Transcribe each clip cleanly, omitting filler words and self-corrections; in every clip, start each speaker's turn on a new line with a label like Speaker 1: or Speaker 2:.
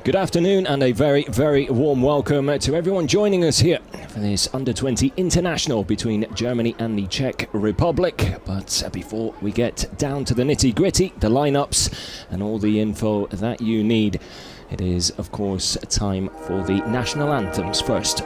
Speaker 1: Good afternoon and a very, very warm welcome to everyone joining us here for this Under-20 International between Germany and the Czech Republic. But before we get down to the nitty-gritty, the lineups and all the info that you need, it is, of course, time for the national anthems first.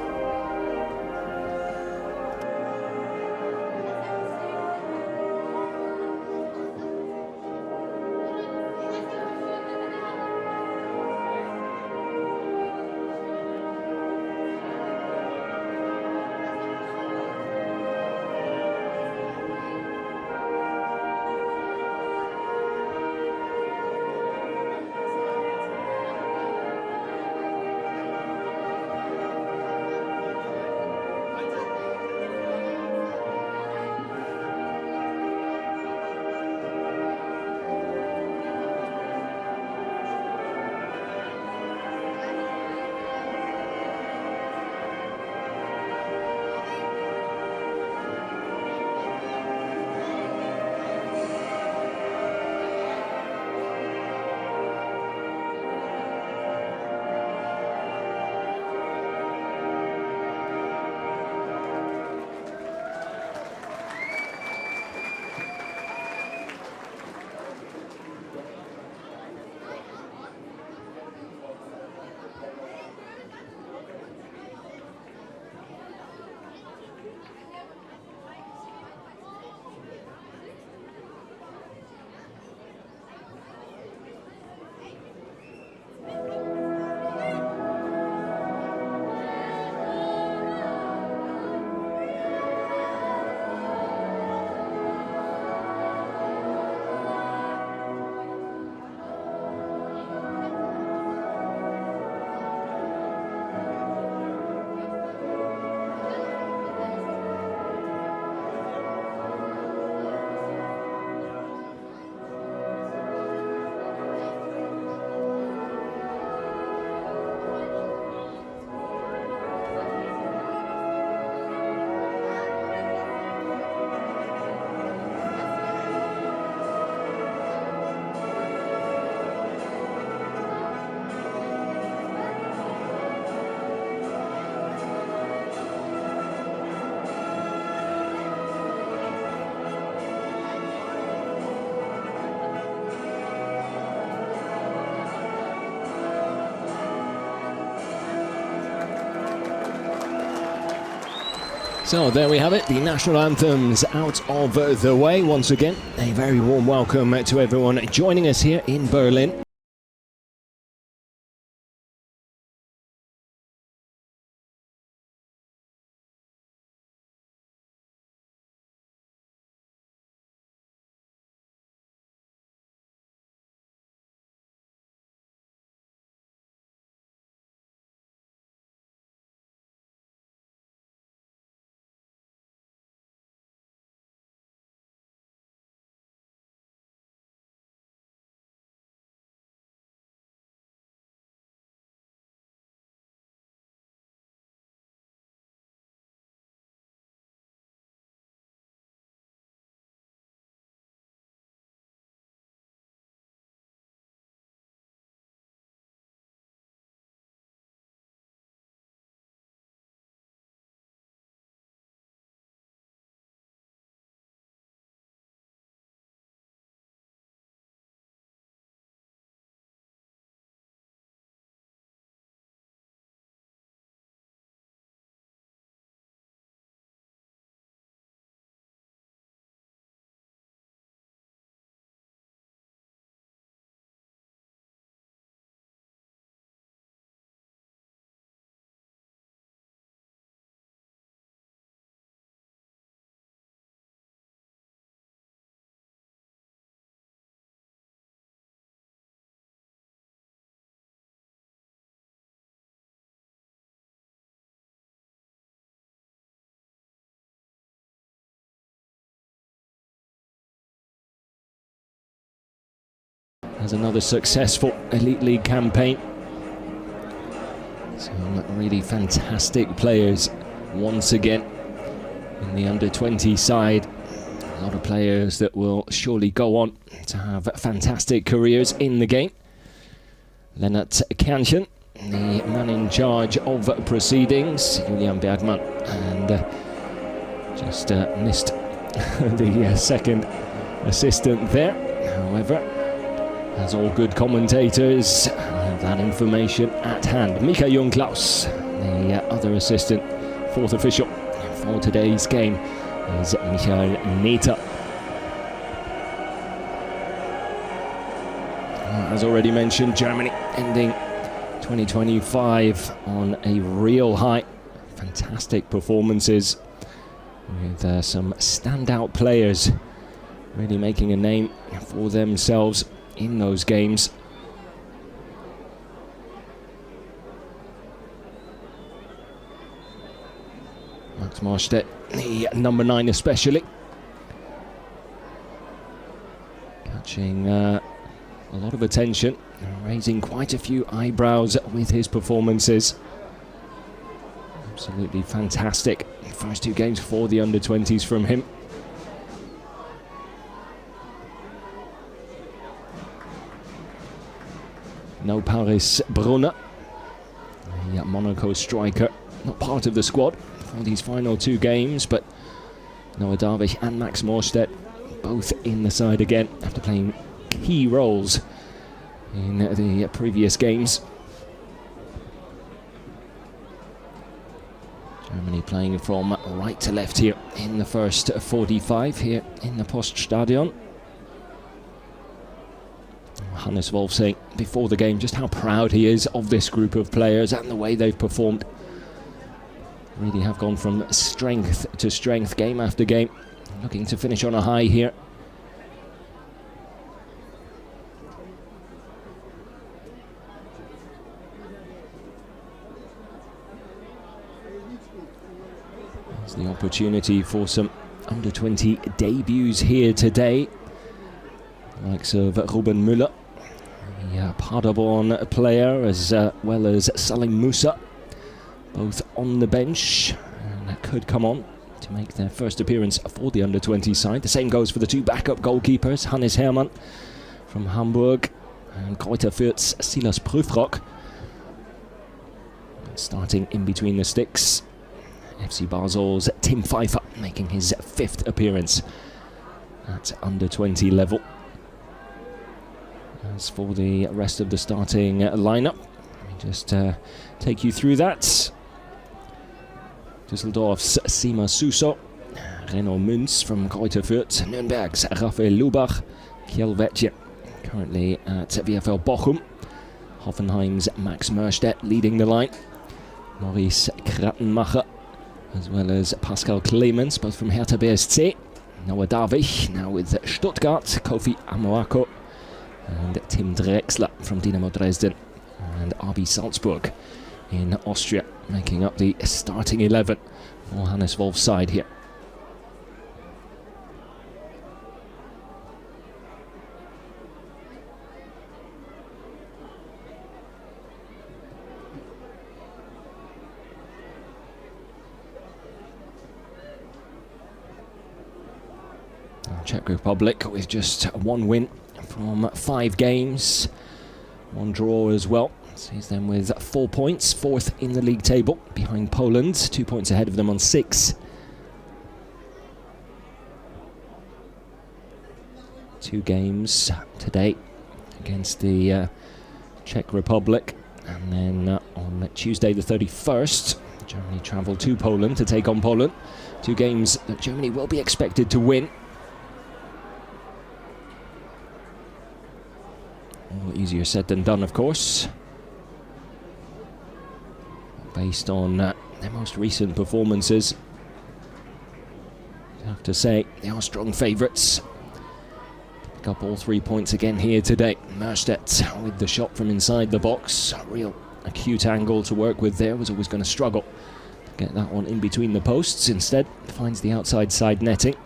Speaker 1: So there we have it, the national anthems out of the way. Once again, a very warm welcome to everyone joining us here in Berlin. As another successful Elite League campaign. Some really fantastic players once again in the under-20 side. A lot of players that will surely go on to have fantastic careers in the game. Lennart Kärnchen, the man in charge of proceedings, Julian Bergman, and just missed the second assistant there. However, as all good commentators have that information at hand. Mika Jungklaus, the other assistant, fourth official for today's game, is Michael Neta. As already mentioned, Germany ending 2025 on a real high. Fantastic performances with some standout players really making a name for themselves in those games. Max Marstedt, the number 9 especially, catching a lot of attention, raising quite a few eyebrows with his performances. Absolutely fantastic first 2 games for the under-20s from him. No Paris Brunner, the Monaco striker, not part of the squad for these final 2 games, but Noah Darvich and Max Marstedt both in the side again after playing key roles in the previous games. Germany playing from right to left here in the first 45 here in the Poststadion. Hannes Wolf saying before the game just how proud he is of this group of players and the way they've performed. Really have gone from strength to strength game after game, looking to finish on a high here. There's the opportunity for some under-20 debuts here today. Likes of Ruben Müller, the Paderborn player, as well as Salim Musa, both on the bench and could come on to make their first appearance for the under-20 side. The same goes for the 2 backup goalkeepers, Hannes Hermann from Hamburg and Greuther Fürth's Silas Prüfrock. Starting in between the sticks, FC Basel's Tim Pfeiffer making his 5th appearance at under-20 level. As for the rest of the starting lineup, let me just take you through that. Düsseldorf's Sima Suso, Renaud Münz from Greuther Fürth, Nürnberg's Raphael Lubach, Kielwetje, currently at VfL Bochum, Hoffenheim's Max Marstedt leading the line, Maurice Krattenmacher, as well as Pascal Clemens, both from Hertha BSC, Noah Darvich, now with Stuttgart, Kofi Amoako, and Tim Drexler from Dynamo Dresden and RB Salzburg in Austria, making up the starting 11 for Hannes Wolf's side here. Czech Republic with just 1 win from 5 games, 1 draw as well. Sees them with 4 points, 4th in the league table, behind Poland, 2 points ahead of them on 6. 2 games today against the Czech Republic, and then on Tuesday the 31st, Germany travel to Poland to take on Poland. 2 games that Germany will be expected to win. All easier said than done, of course, based on their most recent performances. I have to say, they are strong favourites. Pick up all 3 points again here today. Marstedt with the shot from inside the box. A real acute angle to work with there. Was always going to struggle to get that one in between the posts. Instead, finds the outside side netting.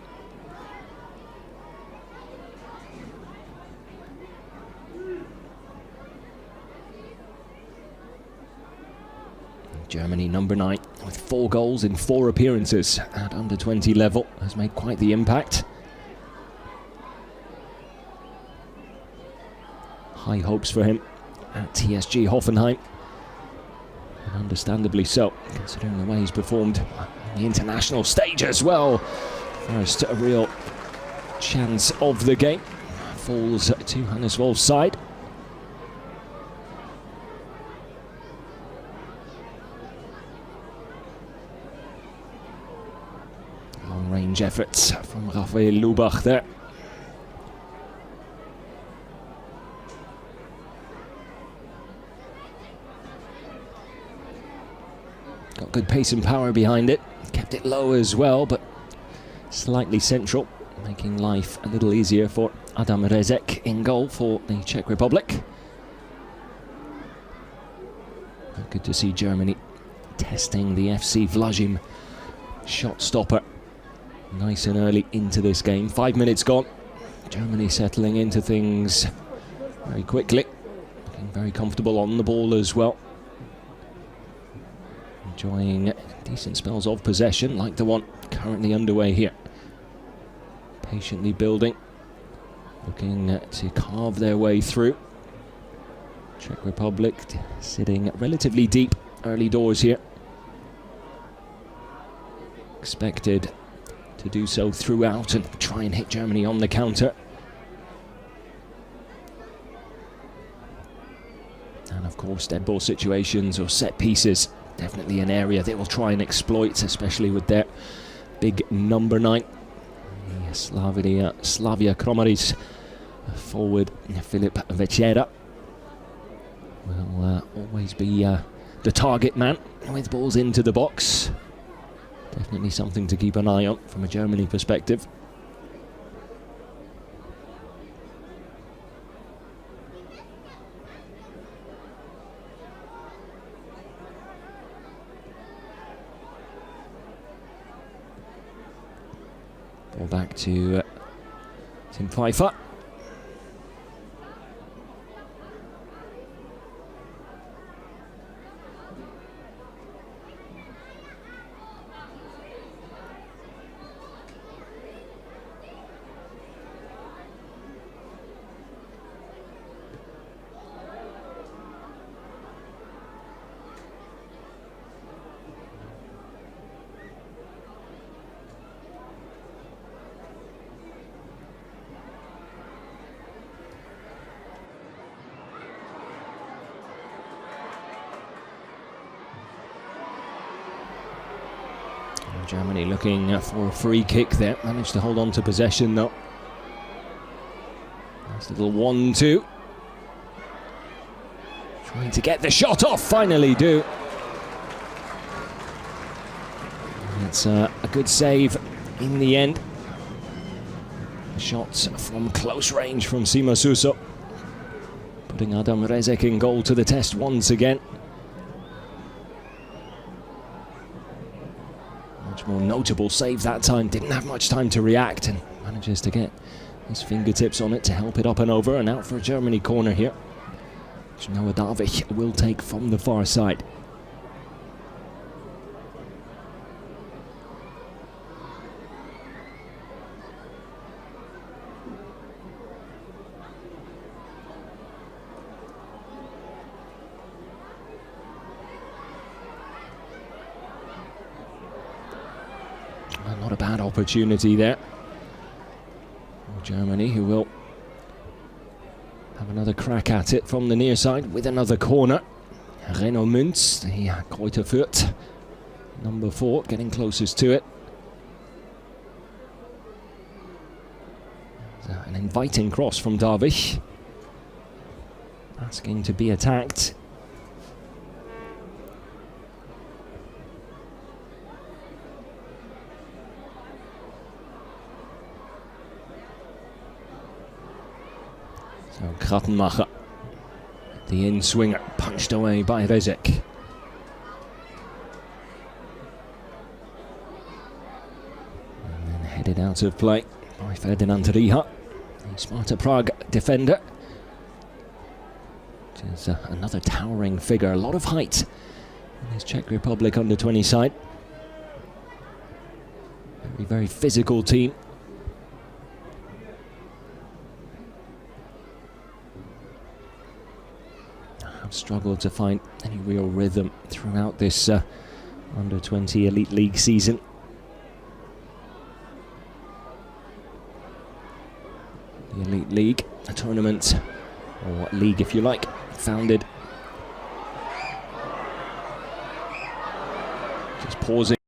Speaker 1: Germany, number 9, with 4 goals in 4 appearances at under-20 level, has made quite the impact. High hopes for him at TSG Hoffenheim. And understandably so, considering the way he's performed on the international stage as well. First real chance of the game falls to Hannes Wolf's side. Long-range efforts from Raphael Lubach there. Got good pace and power behind it. Kept it low as well, but slightly central, making life a little easier for Adam Rezek in goal for the Czech Republic. Good to see Germany testing the FC Vlažim shot stopper nice and early into this game. 5 minutes gone. Germany settling into things very quickly. Looking very comfortable on the ball as well. Enjoying decent spells of possession, like the one currently underway here. Patiently building, looking to carve their way through. Czech Republic sitting relatively deep early doors here. Expected to do so throughout and try and hit Germany on the counter. And of course, dead ball situations or set pieces, definitely an area they will try and exploit, especially with their big number 9. Slavia Kromaris forward Filip Večera will always be the target man with balls into the box. Definitely something to keep an eye on from a Germany perspective. Ball back to Tim Pfeiffer. Germany looking for a free kick there. Managed to hold on to possession though. Nice little 1-2. Trying to get the shot off, finally do. It's a good save in the end. Shots from close range from Simo Suso, putting Adam Rezek in goal to the test once again. More notable save that time, didn't have much time to react and manages to get his fingertips on it to help it up and over, and out for a Germany corner here, which Noah Darvich will take from the far side. Not a bad opportunity there for Germany, who will have another crack at it from the near side with another corner. Reno Münz, the Kräuter Fürth, number 4, getting closest to it. An inviting cross from Darvich, asking to be attacked. So Krattenmacher, the in-swinger, punched away by Rezek. And then headed out of play by Ferdinand Riha, the Sparta Prague defender. Which is another towering figure, a lot of height in his Czech Republic under-20 side. Very, very physical team. struggled to find any real rhythm throughout this Under-20 Elite League season. The Elite League, a tournament, or league if you like, founded just pausing.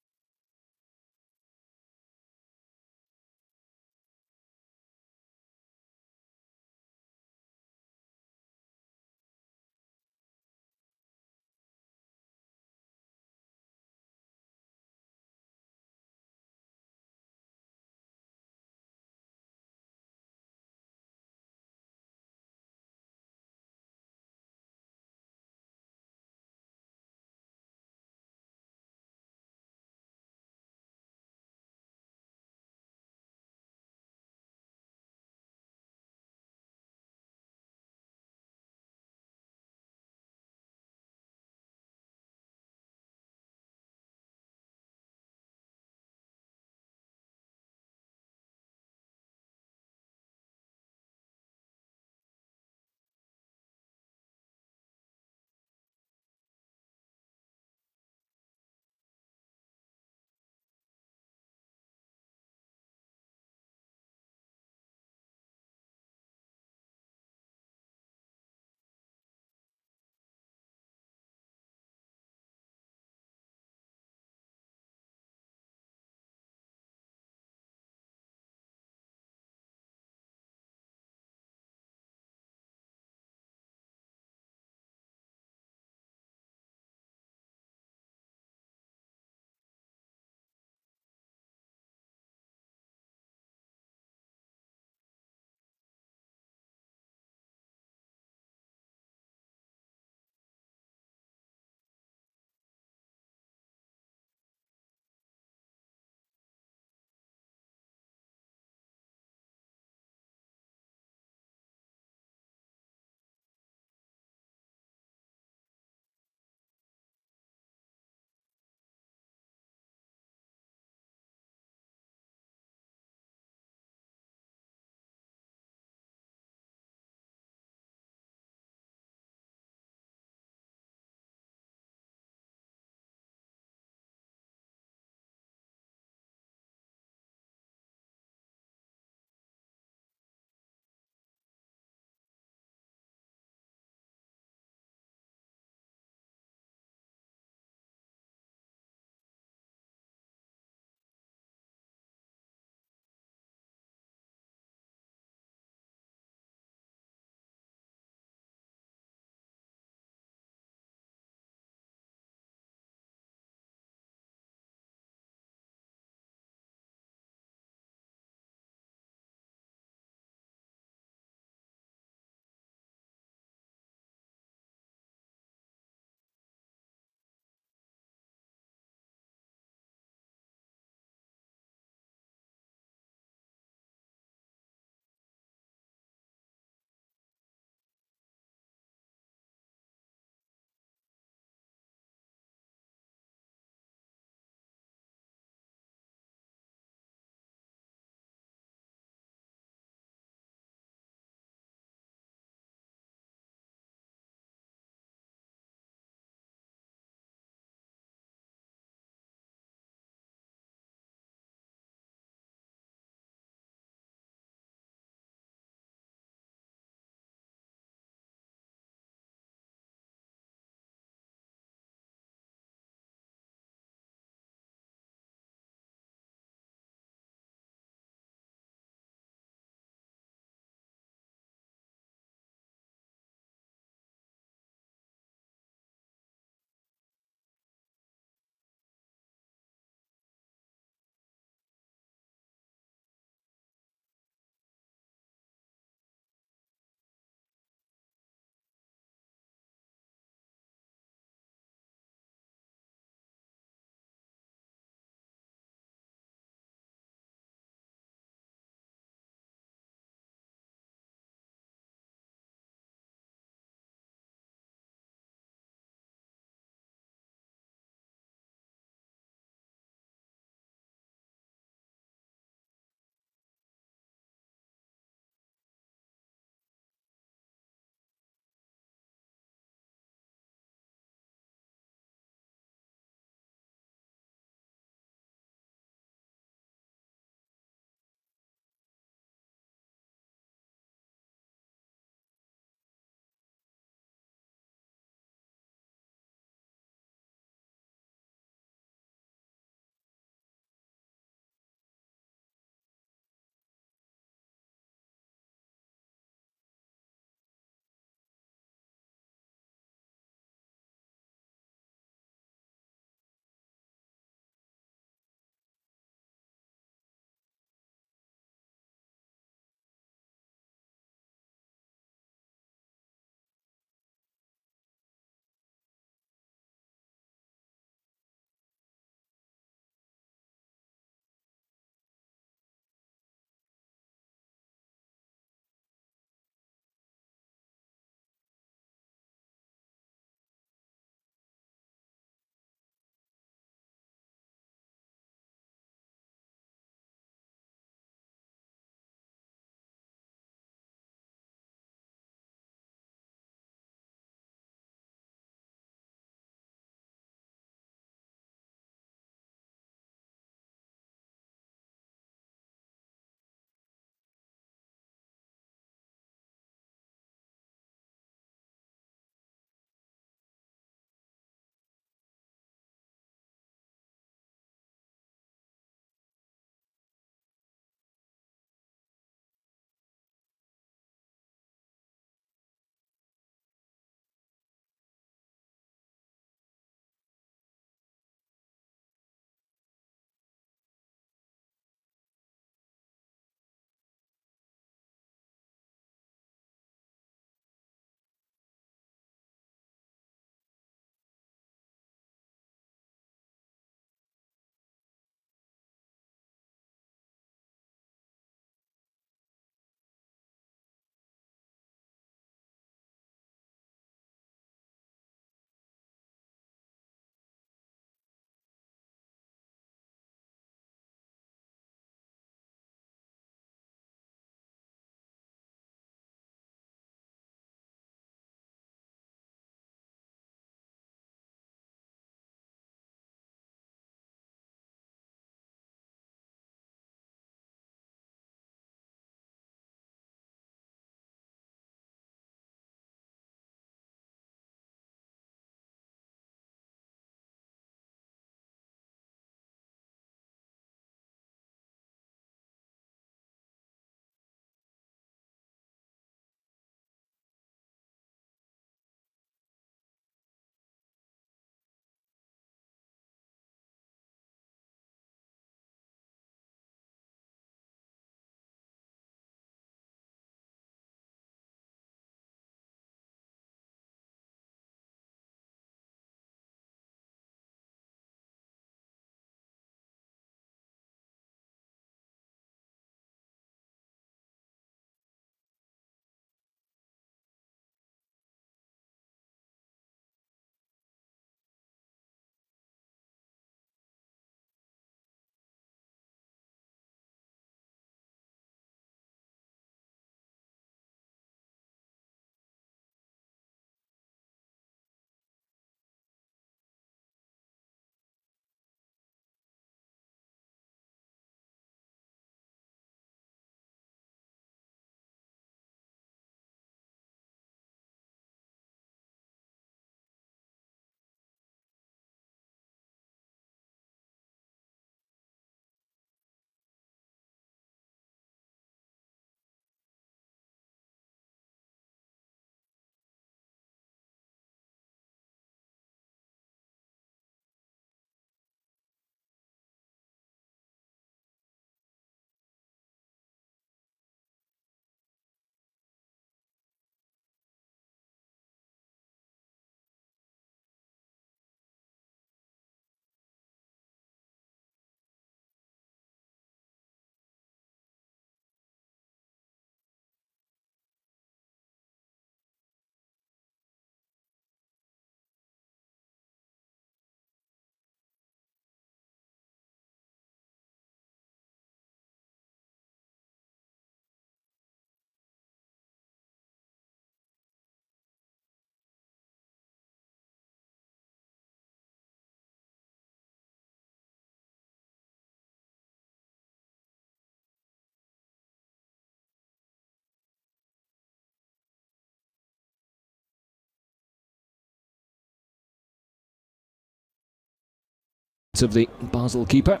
Speaker 1: of the Basel keeper.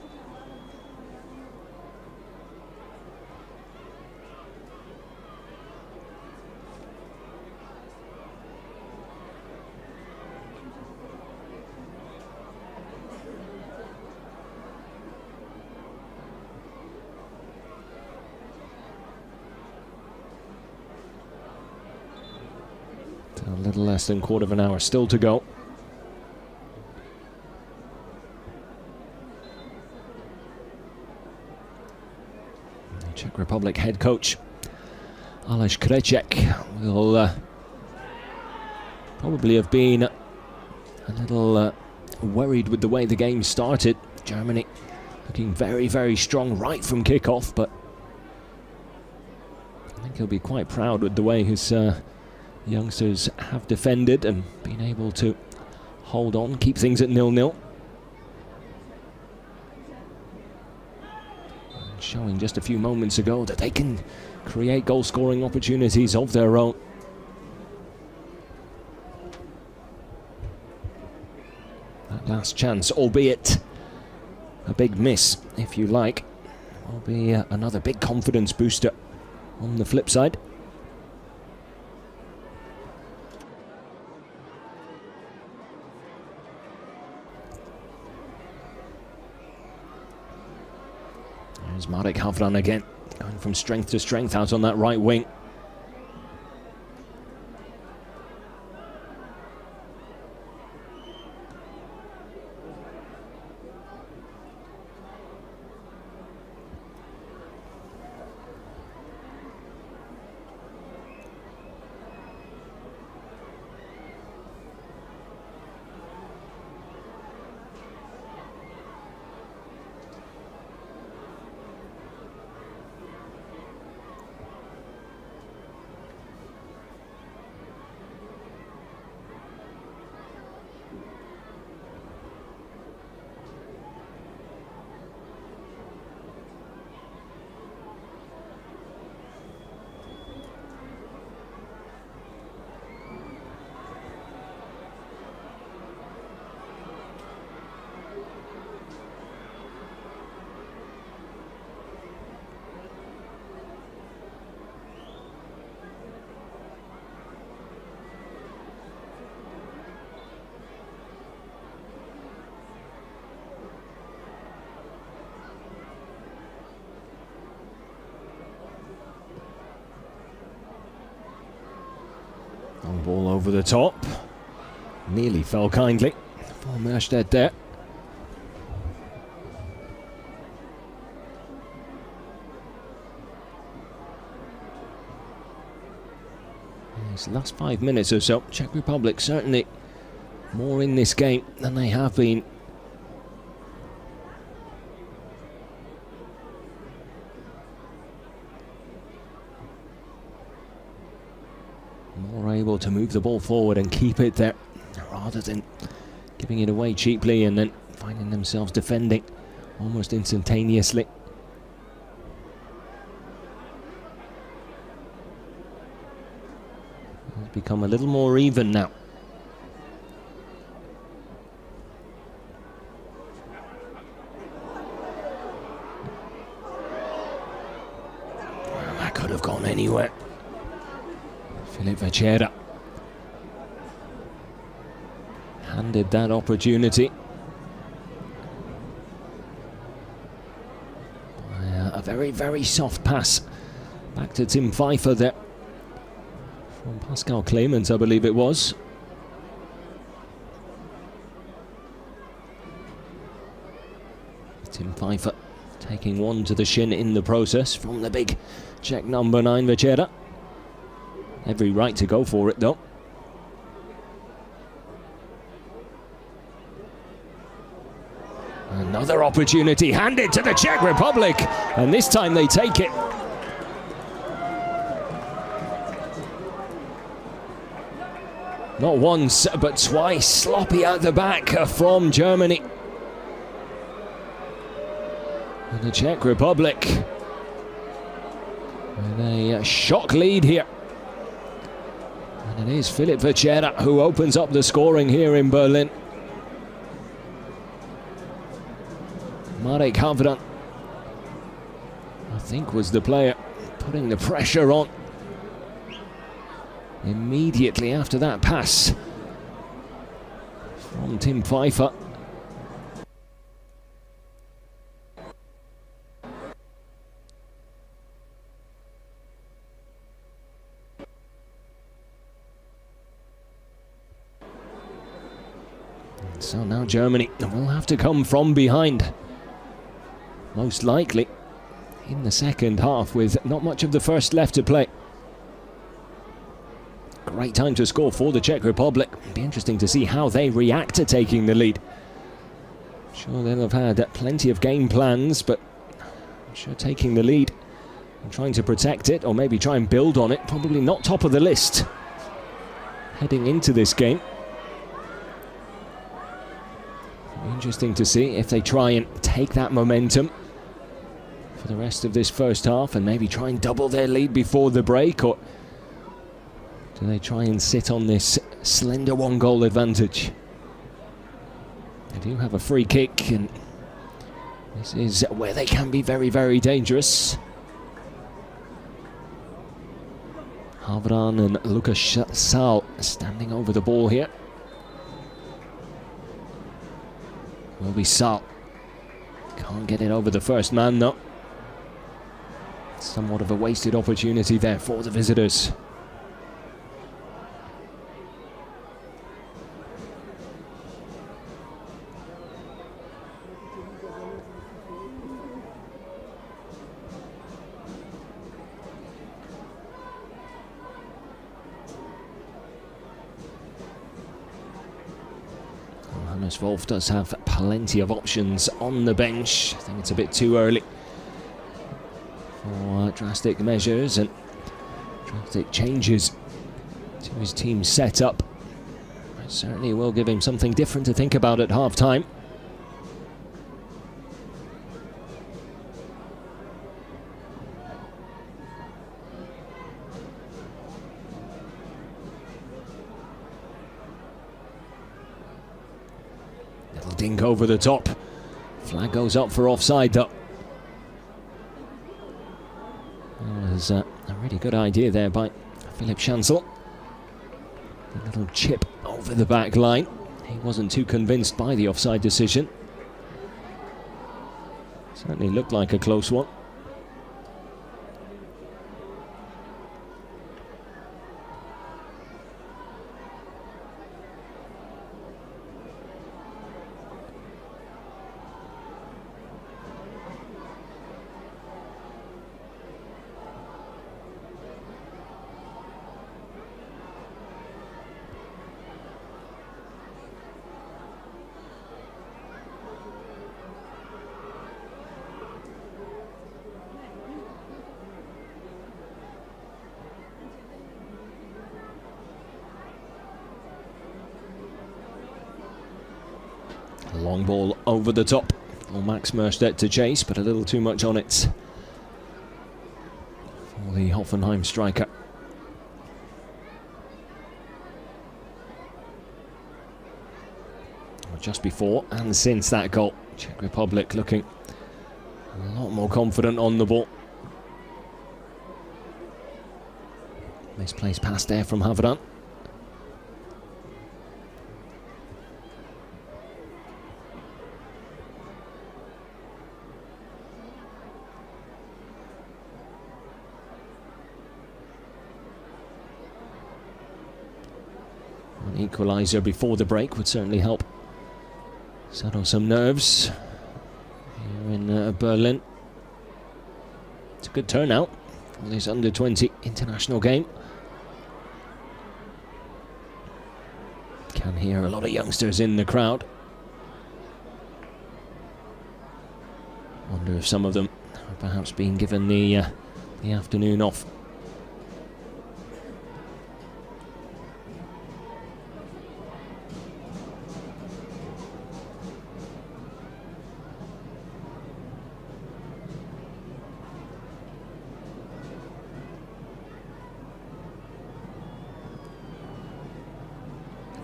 Speaker 1: A little less than quarter of an hour still to go. The Czech Republic head coach Aleš Kreček will probably have been a little worried with the way the game started. Germany looking very, very strong right from kickoff, but I think he'll be quite proud with the way his youngsters have defended and been able to hold on, keep things at 0-0. Showing just a few moments ago that they can create goal-scoring opportunities of their own. That last chance, albeit a big miss, if you like, will be another big confidence booster on the flip side. There's Marek Havran again, going from strength to strength out on that right wing. Long ball over the top. Nearly fell kindly for Merstedt there. These last 5 minutes or so, Czech Republic certainly more in this game than they have been. More able to move the ball forward and keep it there, rather than giving it away cheaply and then finding themselves defending almost instantaneously. It's become a little more even now. Well, that could have gone anywhere. Filip Večera handed that opportunity. A very, very soft pass back to Tim Pfeiffer there from Pascal Clemens, I believe it was. Tim Pfeiffer taking one to the shin in the process from the big Czech number 9 Večera. Every right to go for it though. Another opportunity handed to the Czech Republic, and this time they take it. Not once, but twice. Sloppy at the back from Germany. And the Czech Republic with a shock lead here. And it is Filip Večera who opens up the scoring here in Berlin. Marek Havran, I think, was the player putting the pressure on immediately after that pass from Tim Pfeiffer. So now Germany will have to come from behind, most likely in the second half, with not much of the first left to play. Great time to score for the Czech Republic. It'll be interesting to see how they react to taking the lead. I'm sure they'll have had plenty of game plans, but I'm sure taking the lead and trying to protect it, or maybe try and build on it, probably not top of the list heading into this game. Interesting to see if they try and take that momentum for the rest of this first half and maybe try and double their lead before the break, or do they try and sit on this slender one-goal advantage? They do have a free kick, and this is where they can be very, very dangerous. Havran and Lukas Sal standing over the ball here. Will be Sal. Can't get it over the first man though. Somewhat of a wasted opportunity there for the visitors. Hannes Wolf does have plenty of options on the bench. I think it's a bit too early for drastic measures and drastic changes to his team's setup. It certainly will give him something different to think about at half-time. Dink over the top. Flag goes up for offside though. That was a really good idea there by Philip Schansel. A little chip over the back line. He wasn't too convinced by the offside decision. Certainly looked like a close one. Long ball over the top for Max Merstedt to chase, but a little too much on it for the Hoffenheim striker. Just before and since that goal, Czech Republic looking a lot more confident on the ball. Misplaced pass there from Havran. An equaliser before the break would certainly help settle some nerves here in Berlin. It's a good turnout for this under-20 international game. Can hear a lot of youngsters in the crowd. Wonder if some of them are perhaps being given the afternoon off.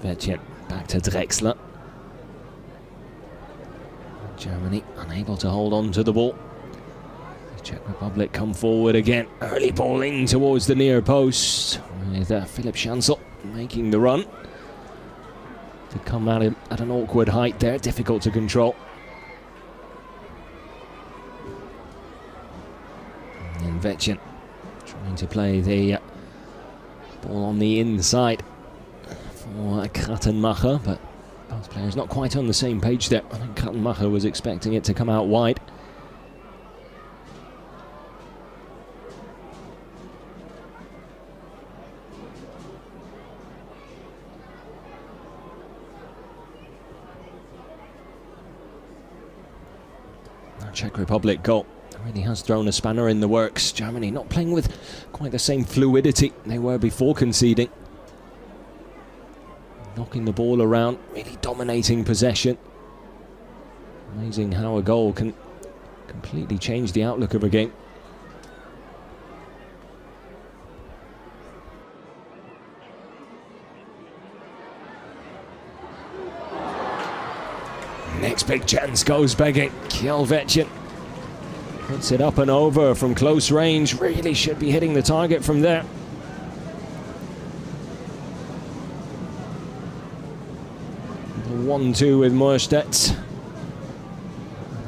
Speaker 1: Vetjen back to Drexler. Germany unable to hold on to the ball. The Czech Republic come forward again. Early ball in towards the near post with Philipp Schanzel making the run. To come at him at an awkward height there, difficult to control. And Vetjen trying to play the ball on the inside for Krattenmacher, but both players not quite on the same page there. I think Krattenmacher was expecting it to come out wide. Czech Republic goal really has thrown a spanner in the works. Germany not playing with quite the same fluidity they were before conceding. Knocking the ball around, really dominating possession. Amazing how a goal can completely change the outlook of a game. Next big chance goes begging. Kjell Vetjen puts it up and over from close range. Really should be hitting the target from there. The 1-2 with Morstedt.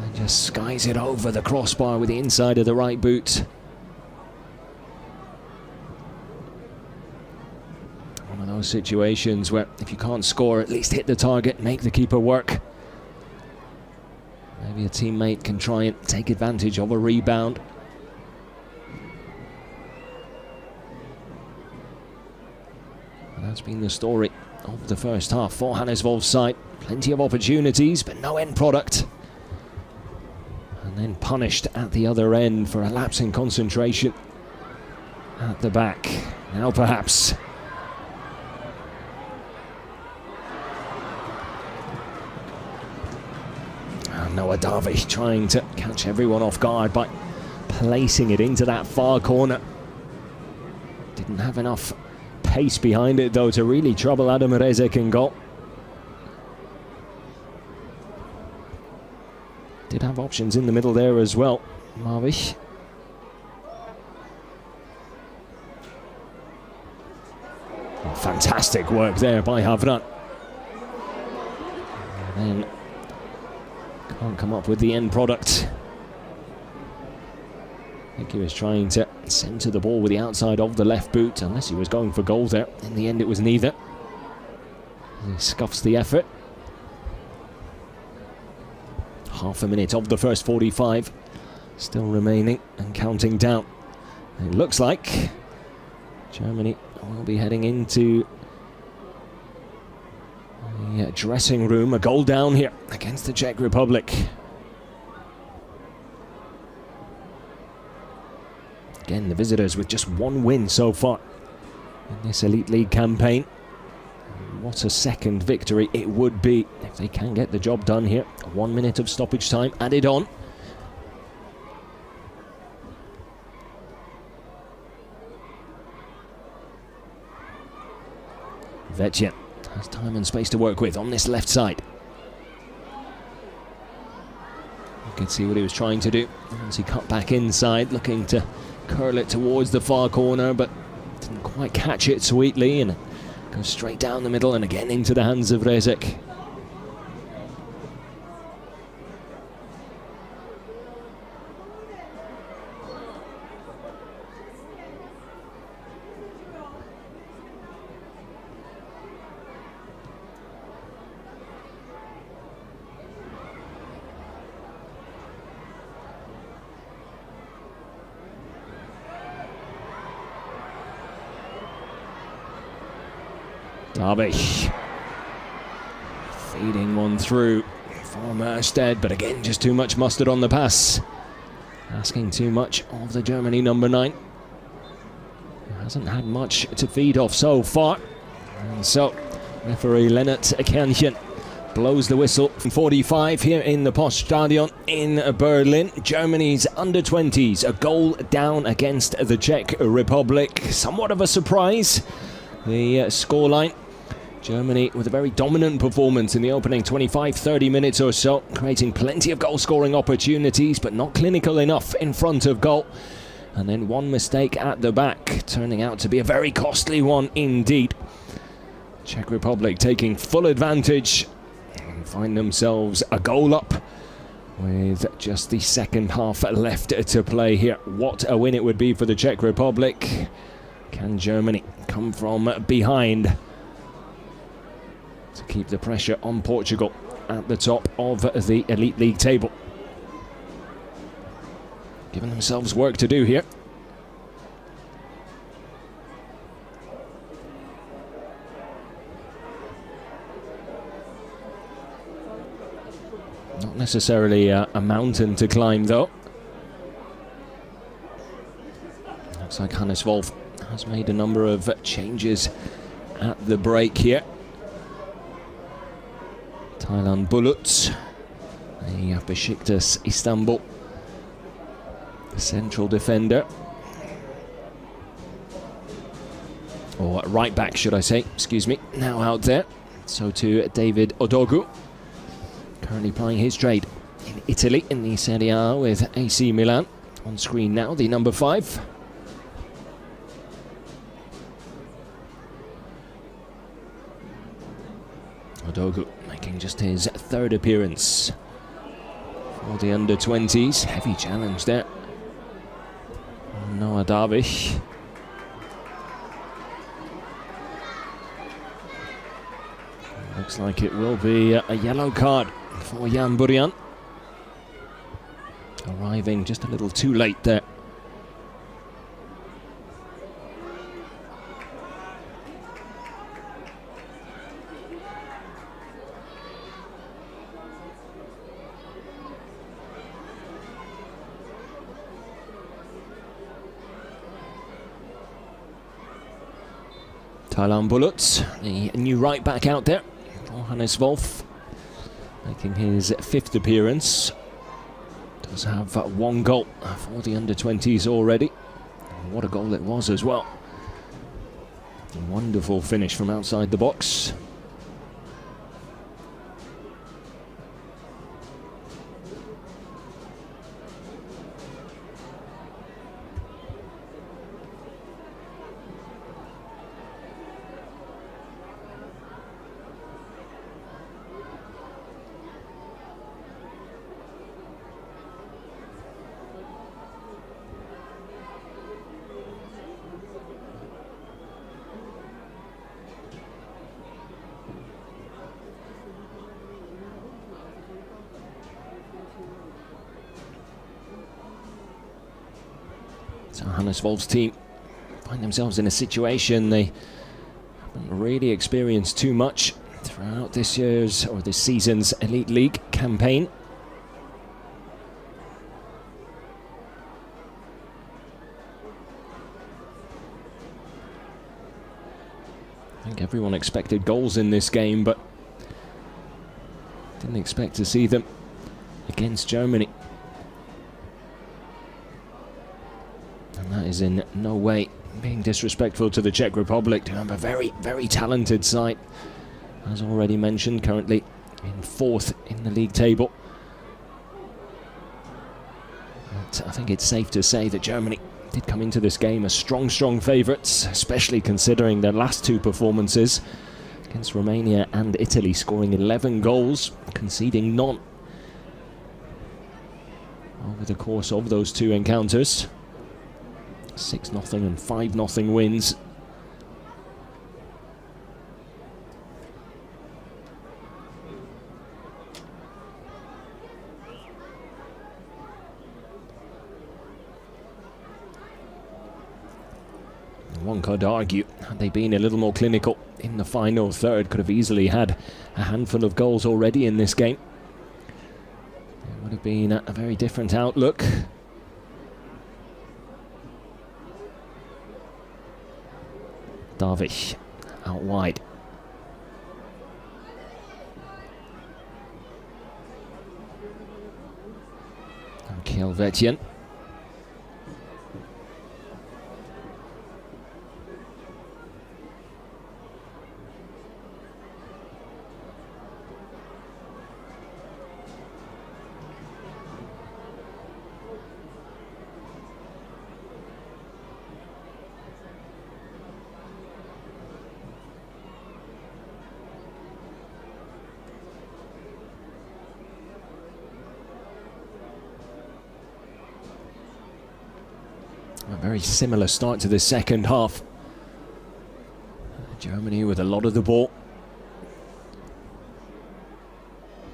Speaker 1: And just skies it over the crossbar with the inside of the right boot. One of those situations where if you can't score, at least hit the target, make the keeper work. Maybe a teammate can try and take advantage of a rebound. And that's been the story of the first half for Hannes Wolf's side. Plenty of opportunities, but no end product. And then punished at the other end for a lapse in concentration at the back. Now perhaps. Noah Darvish trying to catch everyone off guard by placing it into that far corner. Didn't have enough pace behind it though to really trouble Adam Rezek in goal. Did have options in the middle there as well, Marvish. Fantastic work there by Havran. And then can't come up with the end product. I think he was trying to centre the ball with the outside of the left boot, unless he was going for goal there. In the end, it was neither. He scuffs the effort. Half a minute of the first 45 still remaining and counting down. It looks like Germany will be heading into the dressing room. A goal down here against the Czech Republic. Again, the visitors with just one win so far in this Elite League campaign. What a second victory it would be if they can get the job done here. 1 minute of stoppage time added on. Vetjen has time and space to work with on this left side. You could see what he was trying to do once he cut back inside, looking to curl it towards the far corner, but didn't quite catch it sweetly, and goes straight down the middle and again into the hands of Rezek. Darvish feeding one through for Morstedt, but again just too much mustard on the pass. Asking too much of the Germany number 9. Hasn't had much to feed off so far. And so referee Lennart Kernchen blows the whistle. 45 here in the Poststadion in Berlin. Germany's under-20s, a goal down against the Czech Republic. Somewhat of a surprise. The scoreline Germany with a very dominant performance in the opening 25-30 minutes or so, creating plenty of goal-scoring opportunities, but not clinical enough in front of goal. And then one mistake at the back, turning out to be a very costly one indeed. Czech Republic taking full advantage and find themselves a goal up with just the second half left to play here. What a win it would be for the Czech Republic. Can Germany come from behind to keep the pressure on Portugal at the top of the Elite League table? Giving themselves work to do here. Not necessarily a mountain to climb though. Looks like Hannes Wolf has made a number of changes at the break here. Taylan Bulut, the Besiktas Istanbul central defender, or right back should I say, excuse me, now out there. So too David Odogu, currently plying his trade in Italy in the Serie A with AC Milan. On screen now, the number 5. Odogu making just his 3rd appearance for the under-20s. Heavy challenge there. Noah Darvish. Looks like it will be a yellow card for Jan Burian. Arriving just a little too late there. Taylan Bulut, the new right back out there. Hannes Wolf making his 5th appearance. Does have 1 goal for the under-20s already. What a goal it was as well. A wonderful finish from outside the box. So Hannes Wolf's team find themselves in a situation they haven't really experienced too much throughout this year's or this season's Elite League campaign. I think everyone expected goals in this game, but didn't expect to see them against Germany. And that is in no way being disrespectful to the Czech Republic, who have a very, very talented side. As already mentioned, currently in 4th in the league table. But I think it's safe to say that Germany did come into this game as strong favourites, especially considering their last 2 performances against Romania and Italy, scoring 11 goals, conceding none over the course of those 2 encounters. 6-0 and 5-0 wins. One could argue, had they been a little more clinical in the final third, could have easily had a handful of goals already in this game. It would have been a very different outlook. Darvish out wide. And Kielvetjen. very similar start to the second half. Germany with a lot of the ball.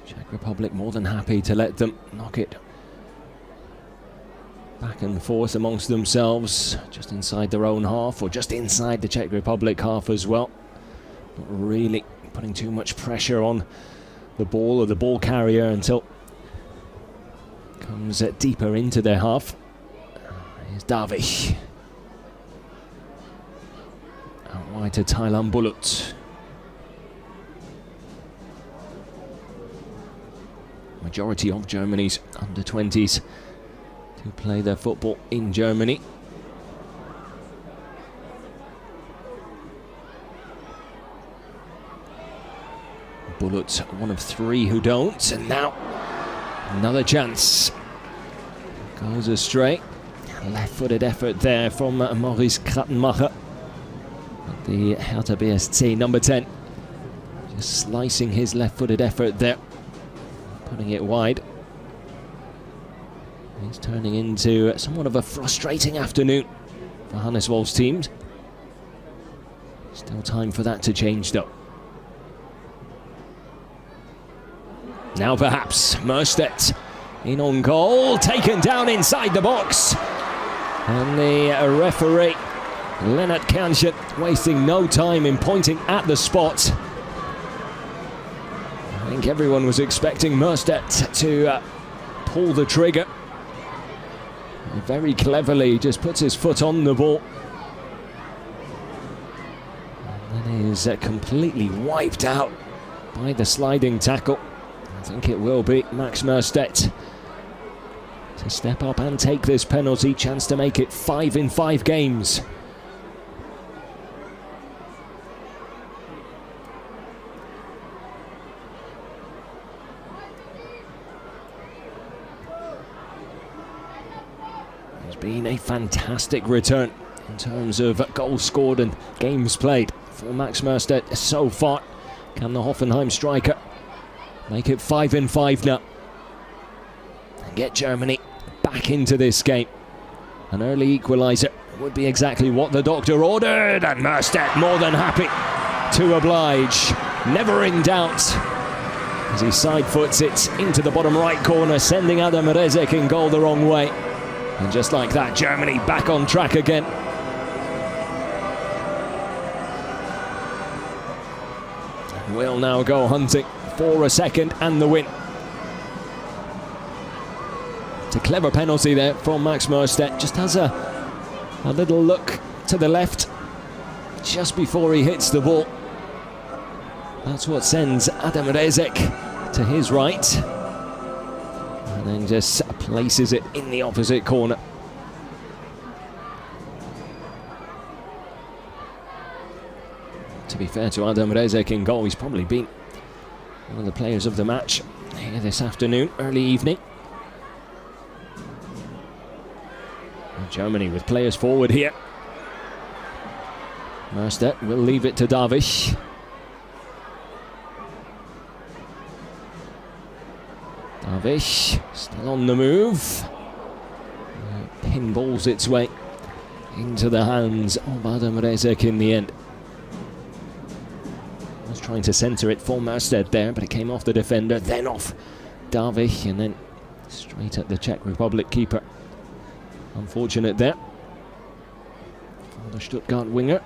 Speaker 1: Czech Republic more than happy to let them knock it back and forth amongst themselves, just inside their own half, or just inside the Czech Republic half as well. Not really putting too much pressure on the ball or the ball carrier until it comes deeper into their half. Here's Darvish. Out wide to Thailand Bulut. Majority of Germany's under-20s to play their football in Germany. Bulut, one of three who don't, and now another chance. Goes astray. Left-footed effort there from Maurice Krattenmacher. The Hertha BSC number 10. Just slicing his left-footed effort there. Putting it wide. It's turning into somewhat of a frustrating afternoon for Hannes Wolf's teams. Still time for that to change though. Now perhaps Merstedt in on goal, taken down inside the box. And the referee, Lennart Kernchen, wasting no time in pointing at the spot. I think everyone was expecting Merstedt to pull the trigger. He very cleverly just puts his foot on the ball. And then is completely wiped out by the sliding tackle. I think it will be Max Merstedt to step up and take this penalty. Chance to make it 5 in 5 games. It's been a fantastic return in terms of goals scored and games played for Max Merstedt so far. Can the Hoffenheim striker make it 5 in 5 now and get Germany back into this game? An early equaliser would be exactly what the doctor ordered, and Merstedt more than happy to oblige. Never in doubt as he side foots it into the bottom right corner, sending Adam Rezek in goal the wrong way. And just like that, Germany back on track again. Will now go hunting for a second and the win. It's a clever penalty there from Max Merstedt. Just has a little look to the left just before he hits the ball. That's what sends Adam Rezek to his right. And then just places it in the opposite corner. To be fair to Adam Rezek in goal, he's probably been one of the players of the match here this afternoon, early evening. And Germany with players forward here. Merstedt will leave it to Darvish. Darvish still on the move. Pinballs its way into the hands of Adam Rezek in the end. Was trying to centre it for Merstedt there, but it came off the defender, then off Darvish, and then straight at the Czech Republic keeper. Unfortunate there for the Stuttgart winger.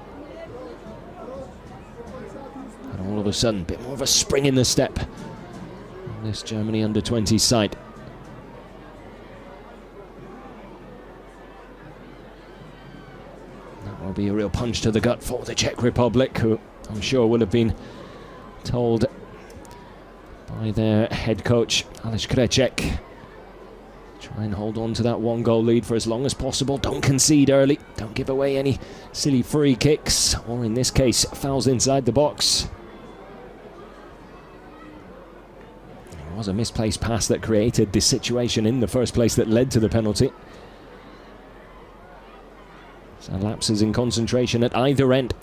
Speaker 1: And all of a sudden, a bit more of a spring in the step on this Germany under-20 side. That will be a real punch to the gut for the Czech Republic, who I'm sure will have been told by their head coach, Aleš Křeček, try and hold on to that 1-goal lead for as long as possible. Don't concede early. Don't give away any silly free kicks, or in this case, fouls inside the box. It was a misplaced pass that created this situation in the first place that led to the penalty. So lapses in concentration at either end.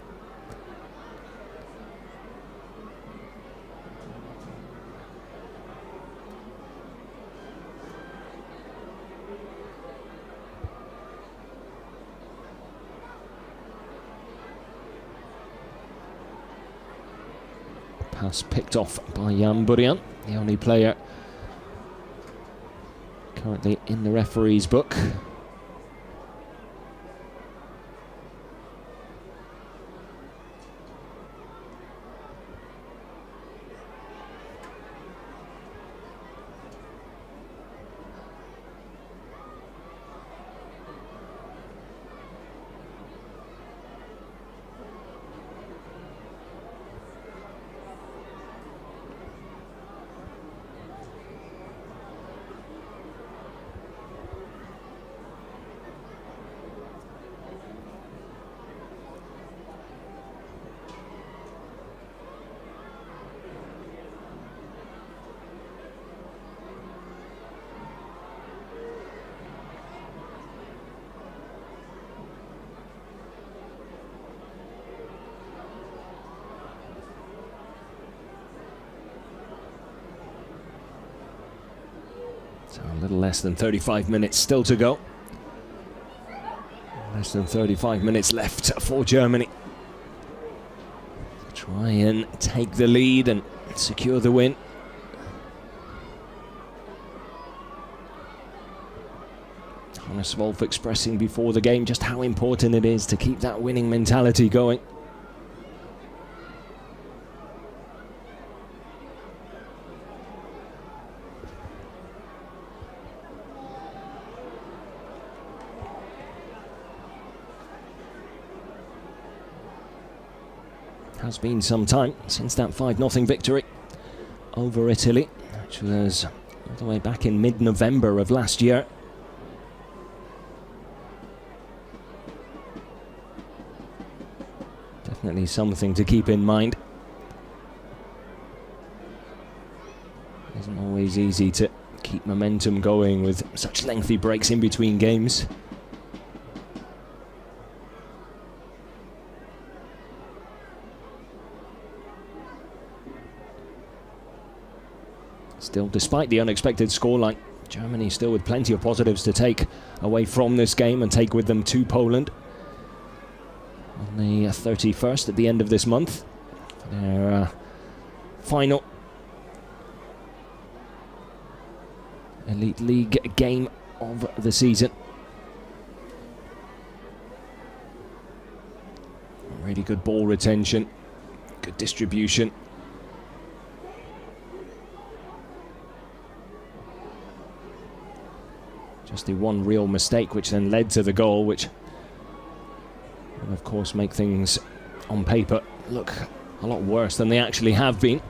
Speaker 1: Pass picked off by Jan Burian, the only player currently in the referee's book. So a little less than 35 minutes still to go. Less than 35 minutes left for Germany to try and take the lead and secure the win. Hannes Wolf expressing before the game just how important it is to keep that winning mentality going. Has been some time since that 5-0 victory over Italy, which was all the way back in mid-November of last year. Definitely something to keep in mind. It isn't always easy to keep momentum going with such lengthy breaks in between games. Still, despite the unexpected scoreline, Germany still with plenty of positives to take away from this game and take with them to Poland on the 31st at the end of this month for their final Elite League game of the season. Really good ball retention, good distribution. Just the one real mistake which then led to the goal, which will of course make things on paper look a lot worse than they actually have been.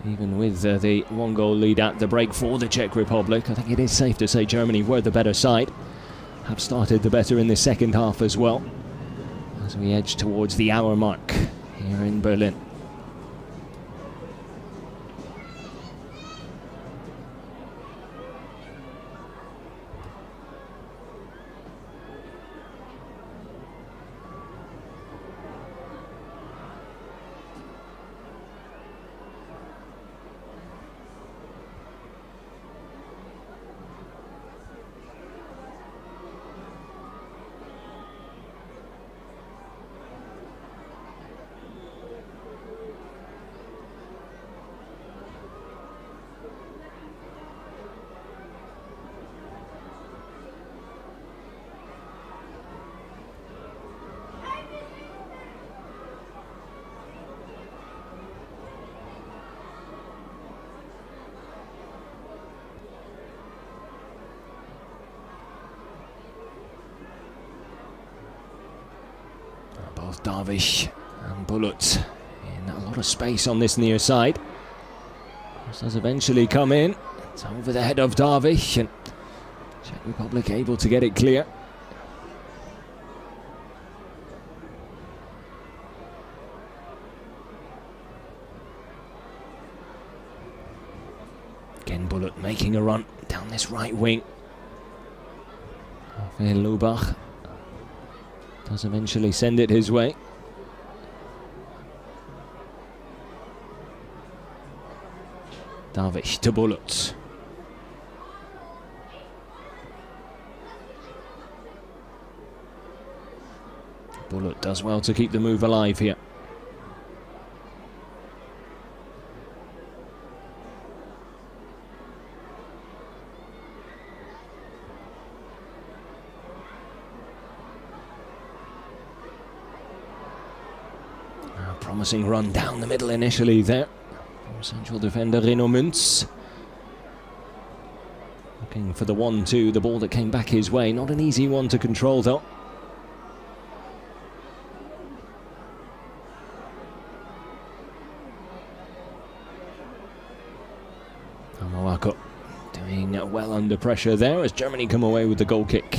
Speaker 1: Even with the one-goal lead at the break for the Czech Republic, I think it is safe to say Germany were the better side. Have started the better in the second half as well, as we edge towards the hour mark here in Berlin. Both Darvish and Bullet in a lot of space on this near side. This does eventually come in. It's over the head of Darvish, and Czech Republic able to get it clear. Again, Bullet making a run down this right wing. Lubach does eventually send it his way. Darvish to Bullet. Bullet does well to keep the move alive here. promising run down the middle initially there from central defender Reno Muntz. Looking for the 1-2, the ball that came back his way. Not an easy one to control though. Amawako doing well under pressure there as Germany come away with the goal kick.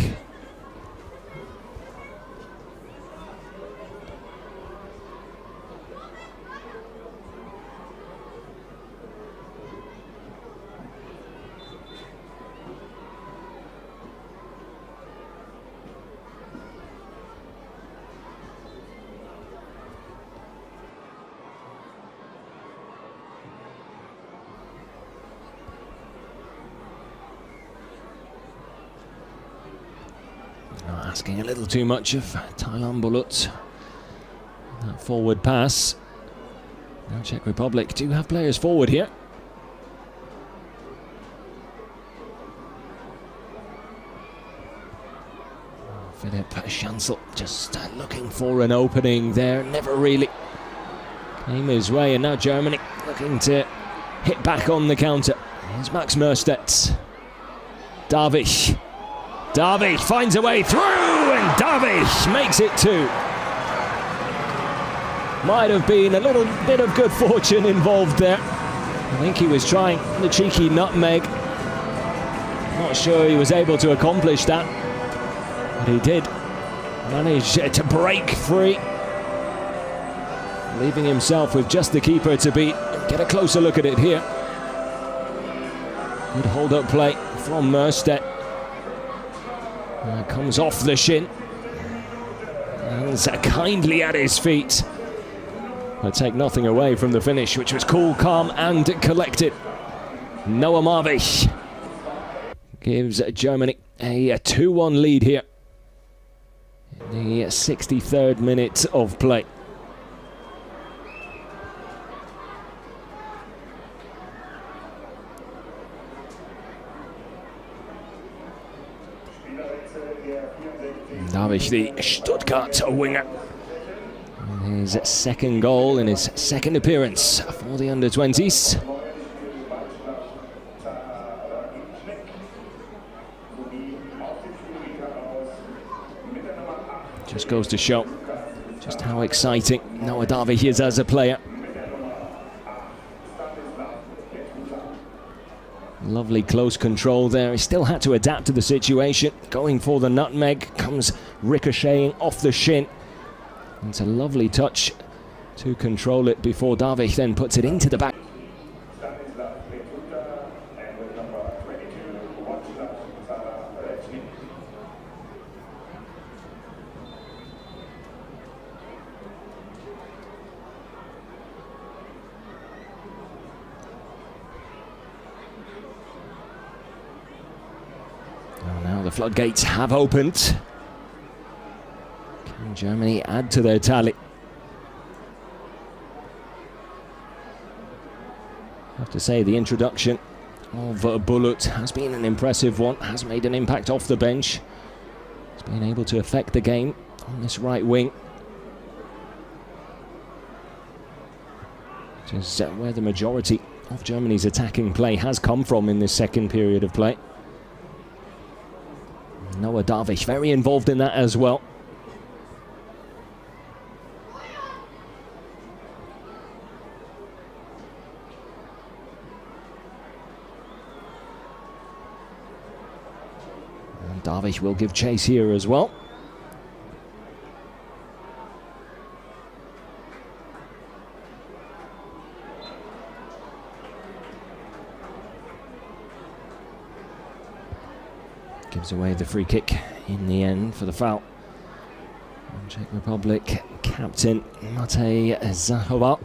Speaker 1: Asking a little too much of Thailand Bulut. That forward pass. Now Czech Republic do have players forward here. Philip Schansel just looking for an opening there. Never really came his way. And now Germany looking to hit back on the counter. Here's Max Merstedt. Darvish. Darvish finds a way through, and Darvish makes it 2. Might have been a little bit of good fortune involved there. I think he was trying the cheeky nutmeg. Not sure he was able to accomplish that, but he did manage to break free, leaving himself with just the keeper to beat. Get a closer look at it here. Good hold-up play from Merstedt. Comes off the shin. Lands kindly at his feet. But take nothing away from the finish, which was cool, calm and collected. Noah Marvish gives Germany a 2-1 lead here in the 63rd minute of play. Darvish, the Stuttgart winger. His second goal in his second appearance for the under-20s. Just goes to show just how exciting Noah Darvish is as a player. Lovely close control there. He still had to adapt to the situation. Going for the nutmeg, comes ricocheting off the shin. It's a lovely touch to control it before Darvish then puts it into the back. Now the floodgates have opened. Can Germany add to their tally? I have to say the introduction of Bulut has been an impressive one, has made an impact off the bench. He's been able to affect the game on this right wing, which is where the majority of Germany's attacking play has come from in this second period of play. Noah Darvish very involved in that as well. And Darvish will give chase here as well. Gives away the free kick in the end for the foul. And Czech Republic captain Matej Zachova.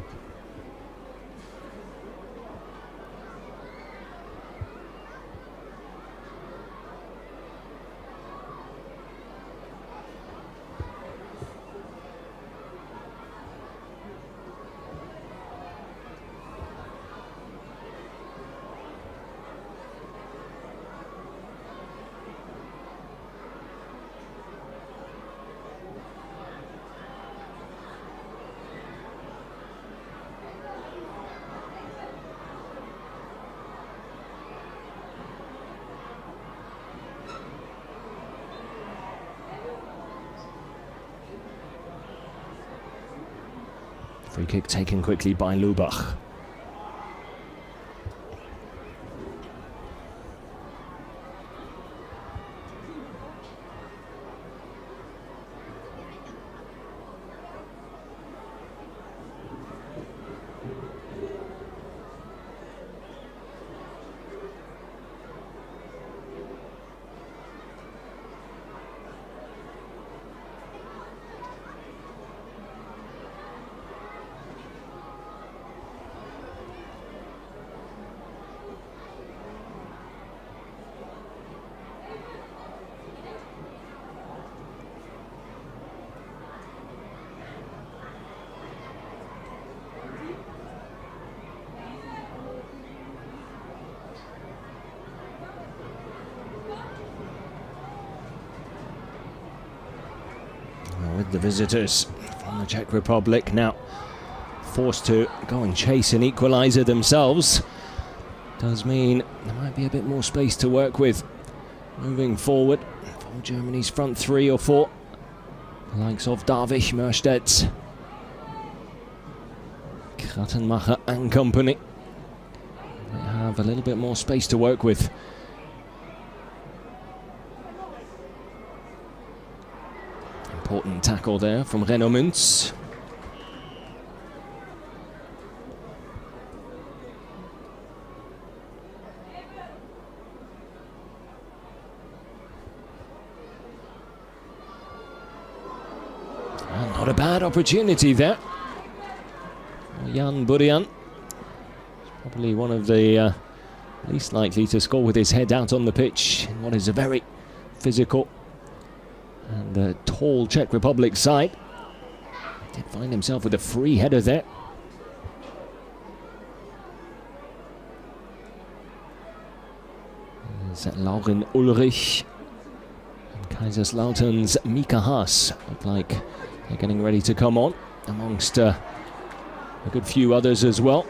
Speaker 1: Free kick taken quickly by Lubach. With the visitors from the Czech Republic now forced to go and chase an equaliser themselves, does mean there might be a bit more space to work with moving forward for Germany's front 3 or 4. The likes of Darvish, Mörstedt, Krattenmacher and company. They have a little bit more space to work with. Important tackle there from Renaud Münz. And not a bad opportunity there. Jan Burian, probably one of the least likely to score with his head out on the pitch in what is a very physical and the tall Czech Republic side. Did find himself with a free header there. There's Lauren Ulrich and Kaiserslautern's Mika Haas. Look like they're getting ready to come on, amongst a good few others as well.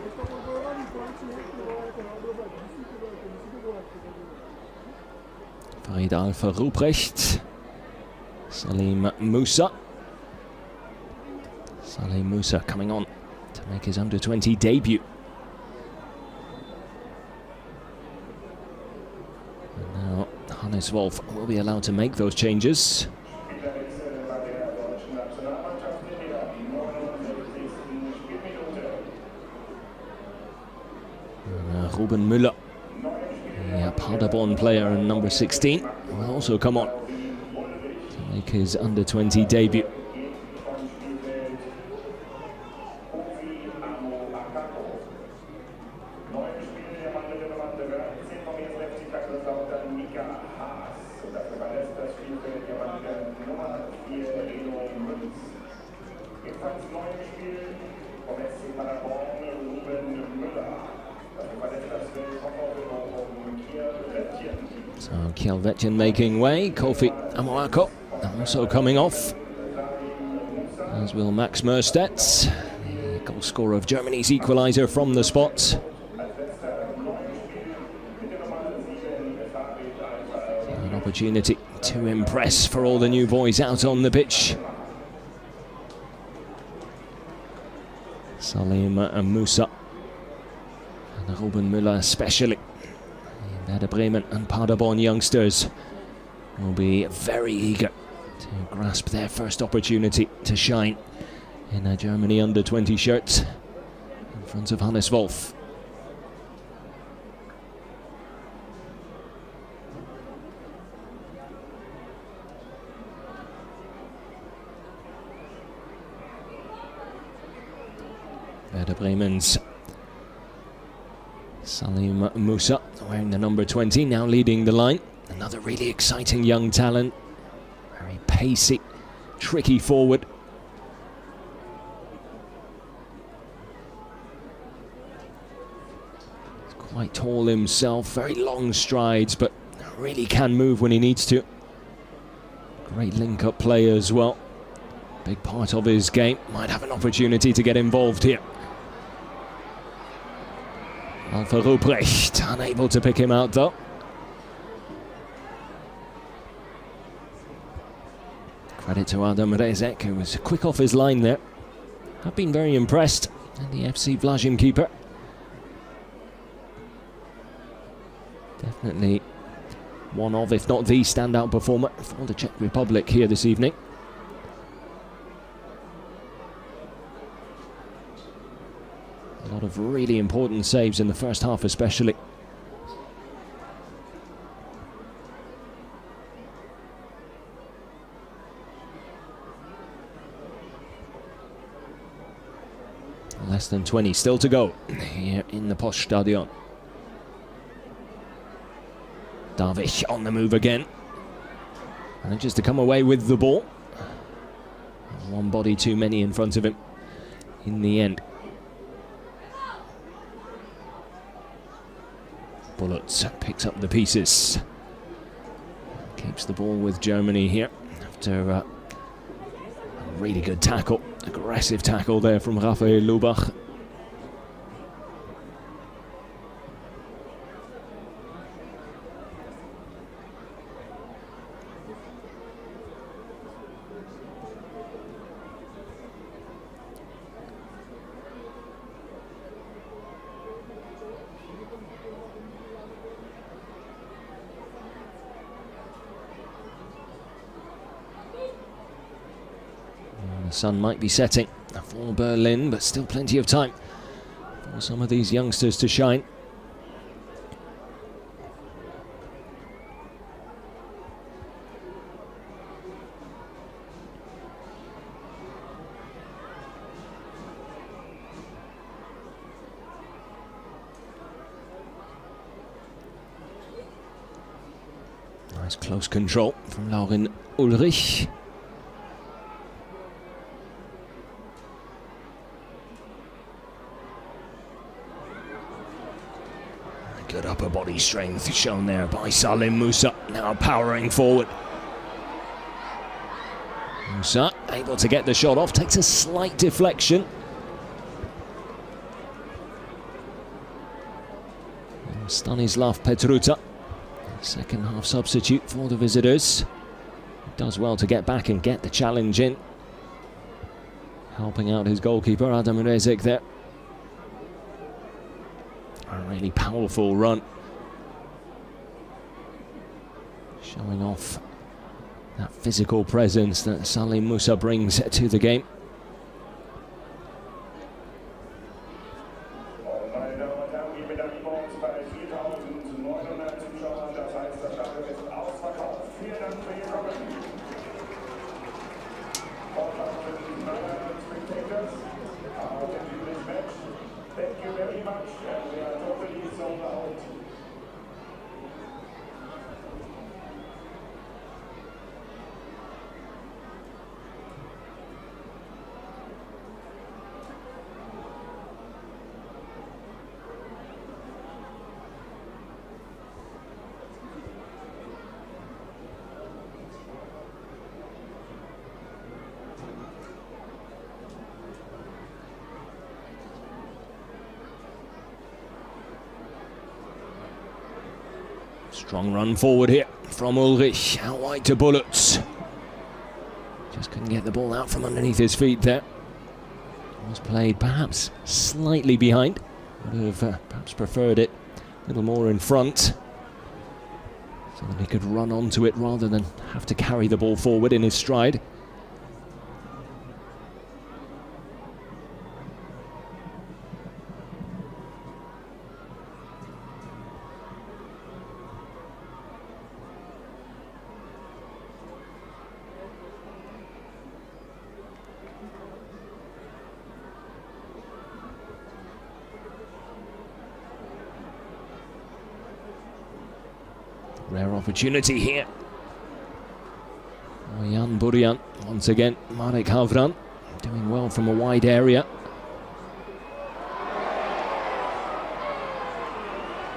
Speaker 1: Farid Alpha Ruprecht, Salim Musa. Salim Musa coming on to make his under-20 debut. And now Hannes Wolf will be allowed to make those changes. And, Ruben Müller, the Paderborn player and number 16, will also come on make his under-20 debut. So Kjelvetjen making way, Kofi Amoako also coming off, as will Max Mörstedt, the goal scorer of Germany's equaliser from the spot. An opportunity to impress for all the new boys out on the pitch. Salim Musa and Ruben Müller especially. Werder Bremen and Paderborn youngsters will be very eager to grasp their first opportunity to shine in a Germany under-20 shirt in front of Hannes Wolf. Werder Bremen's Salim Musa wearing the number 20, now leading the line. Another really exciting young talent, very pacey, tricky forward. He's quite tall himself, very long strides, but really can move when he needs to. Great link-up play as well. Big part of his game. Might have an opportunity to get involved here. Alpha Ruprecht, unable to pick him out though. Credit to Adam Rezek, who was quick off his line there. have been very impressed. And the FC Vlažim keeper. Definitely one of, if not the standout performer for the Czech Republic here this evening. A lot of really important saves in the first half especially. Less than 20 still to go here in the Poststadion. Darvish on the move again. Manages to come away with the ball. One body too many in front of him in the end. Bullets picks up the pieces. Keeps the ball with Germany here after a really good tackle. Aggressive tackle there from Rafael Lubach. The sun might be setting for Berlin, but still plenty of time for some of these youngsters to shine. Nice close control from Laurin Ulrich. Good upper body strength shown there by Salim Musa, now powering forward. Musa able to get the shot off, takes a slight deflection. And Stanislav Petruta, second half substitute for the visitors. Does well to get back and get the challenge in. Helping out his goalkeeper, Adam Rezik there. A really powerful run. Showing off that physical presence that Salim Musa brings to the game.
Speaker 2: Thank you very much, and we are totally sold out.
Speaker 1: Strong run forward here from Ulrich, out wide to Bullets. Just couldn't get the ball out from underneath his feet there. Was played perhaps slightly behind. Would have perhaps preferred it a little more in front, so that he could run onto it rather than have to carry the ball forward in his stride. Rare opportunity here. Jan Burian, once again, Marek Havran, doing well from a wide area.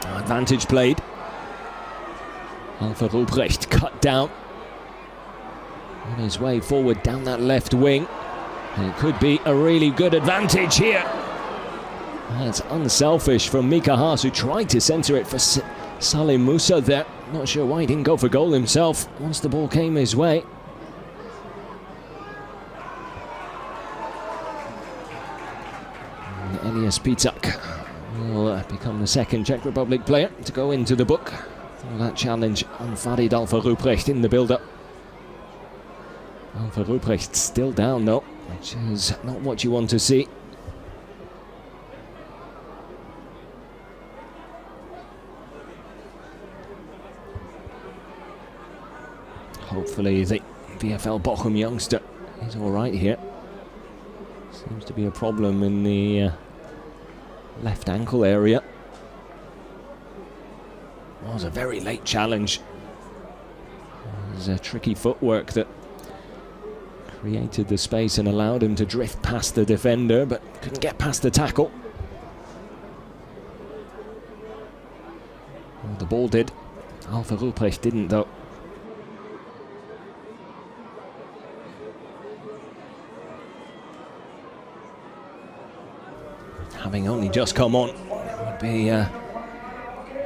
Speaker 1: Advantage played. Alfred Ruprecht cut down. On his way forward down that left wing. And it could be a really good advantage here. That's unselfish from Mika Haas, who tried to centre it for Salim Musa there. Not sure why he didn't go for goal himself once the ball came his way. Matthias Pitak will become the second Czech Republic player to go into the book for that challenge on Farid Alpha Ruprecht in the build-up. Alpha Ruprecht still down though, which is not what you want to see. Hopefully the VfL Bochum youngster is alright here. Seems to be a problem in the left ankle area. Was a very late challenge. It was a tricky footwork that created the space and allowed him to drift past the defender, but couldn't get past the tackle. Well, the ball did. Alpha Ruprecht didn't though. Having only just come on, it would be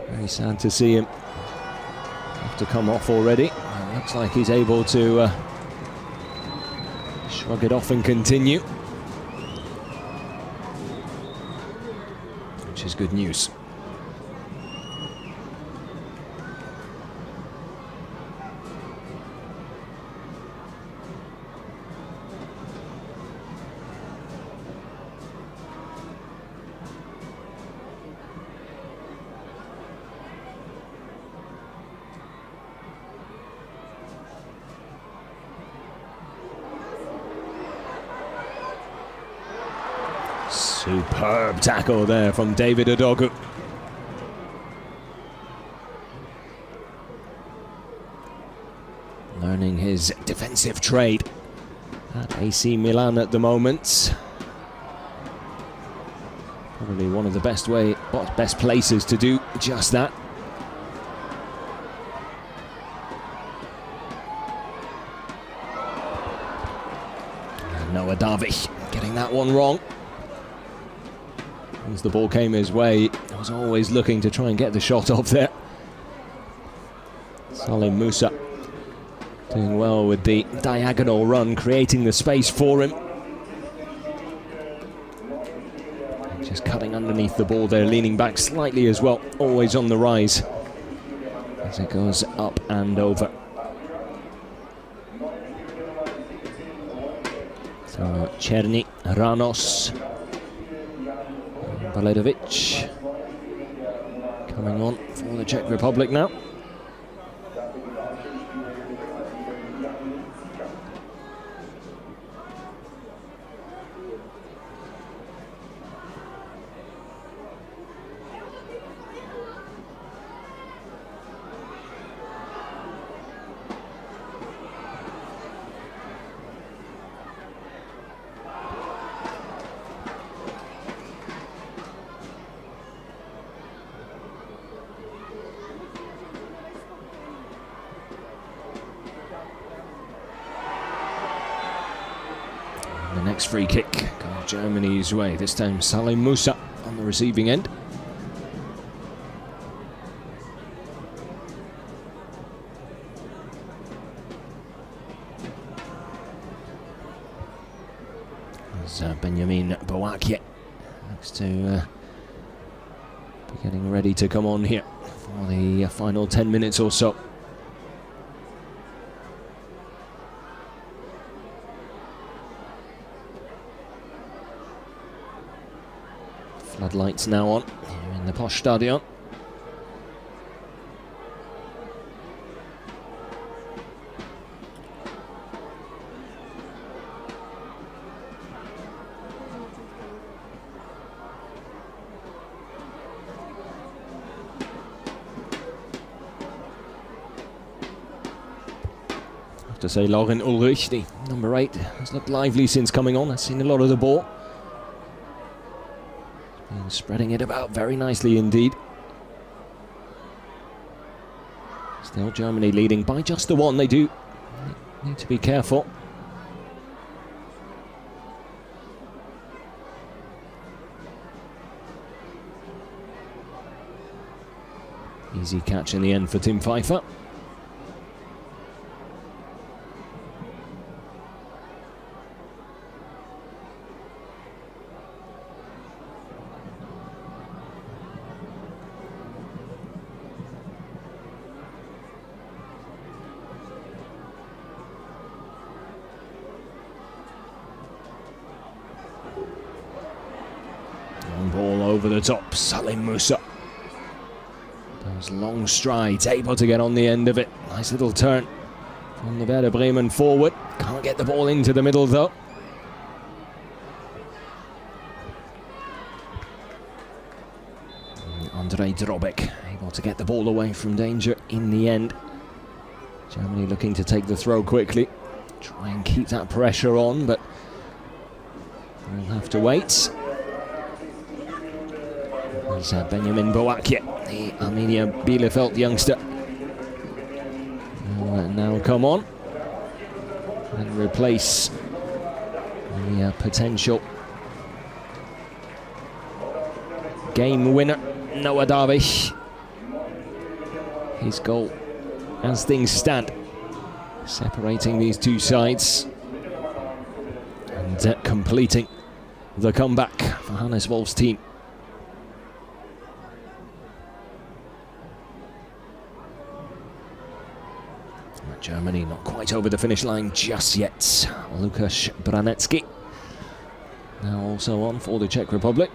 Speaker 1: very sad to see him have to come off already. It looks like he's able to shrug it off and continue, which is good news. Superb tackle there from David Odogu. Learning his defensive trade at AC Milan at the moment. Probably one of the best places to do just that. And Noah Darvich getting that one wrong. As the ball came his way, he was always looking to try and get the shot off there. Salim Musa doing well with the diagonal run, creating the space for him. Just cutting underneath the ball there, leaning back slightly as well, always on the rise as it goes up and over. So Černý, Ranos, Baledovic coming on for the Czech Republic now. The next free kick goes Germany's way. This time Salim Musa on the receiving end. As Benjamin Boakye looks to be getting ready to come on here for the final 10 minutes or so. Floodlights now on here in the posh stadion. I have to say, Lauren Ulrich, the number 8, has looked lively since coming on. Has seen a lot of the ball. And spreading it about very nicely indeed. Still Germany leading by just the one. They do need to be careful. Easy catch in the end for Tim Pfeiffer. top, Salim Musa. Those long strides, able to get on the end of it. Nice little turn from the Werder Bremen forward. Can't get the ball into the middle though. Andrej Drobek able to get the ball away from danger in the end. Germany looking to take the throw quickly. Try and keep that pressure on, but we'll have to wait. There's Benjamin Boakye, the Arminia Bielefeld youngster. Now come on and replace the potential game winner, Noah Darvish. His goal, as things stand, separating these two sides and completing the comeback for Hannes Wolf's team. Germany not quite over the finish line just yet. Lukasz Branecki now also on for the Czech Republic.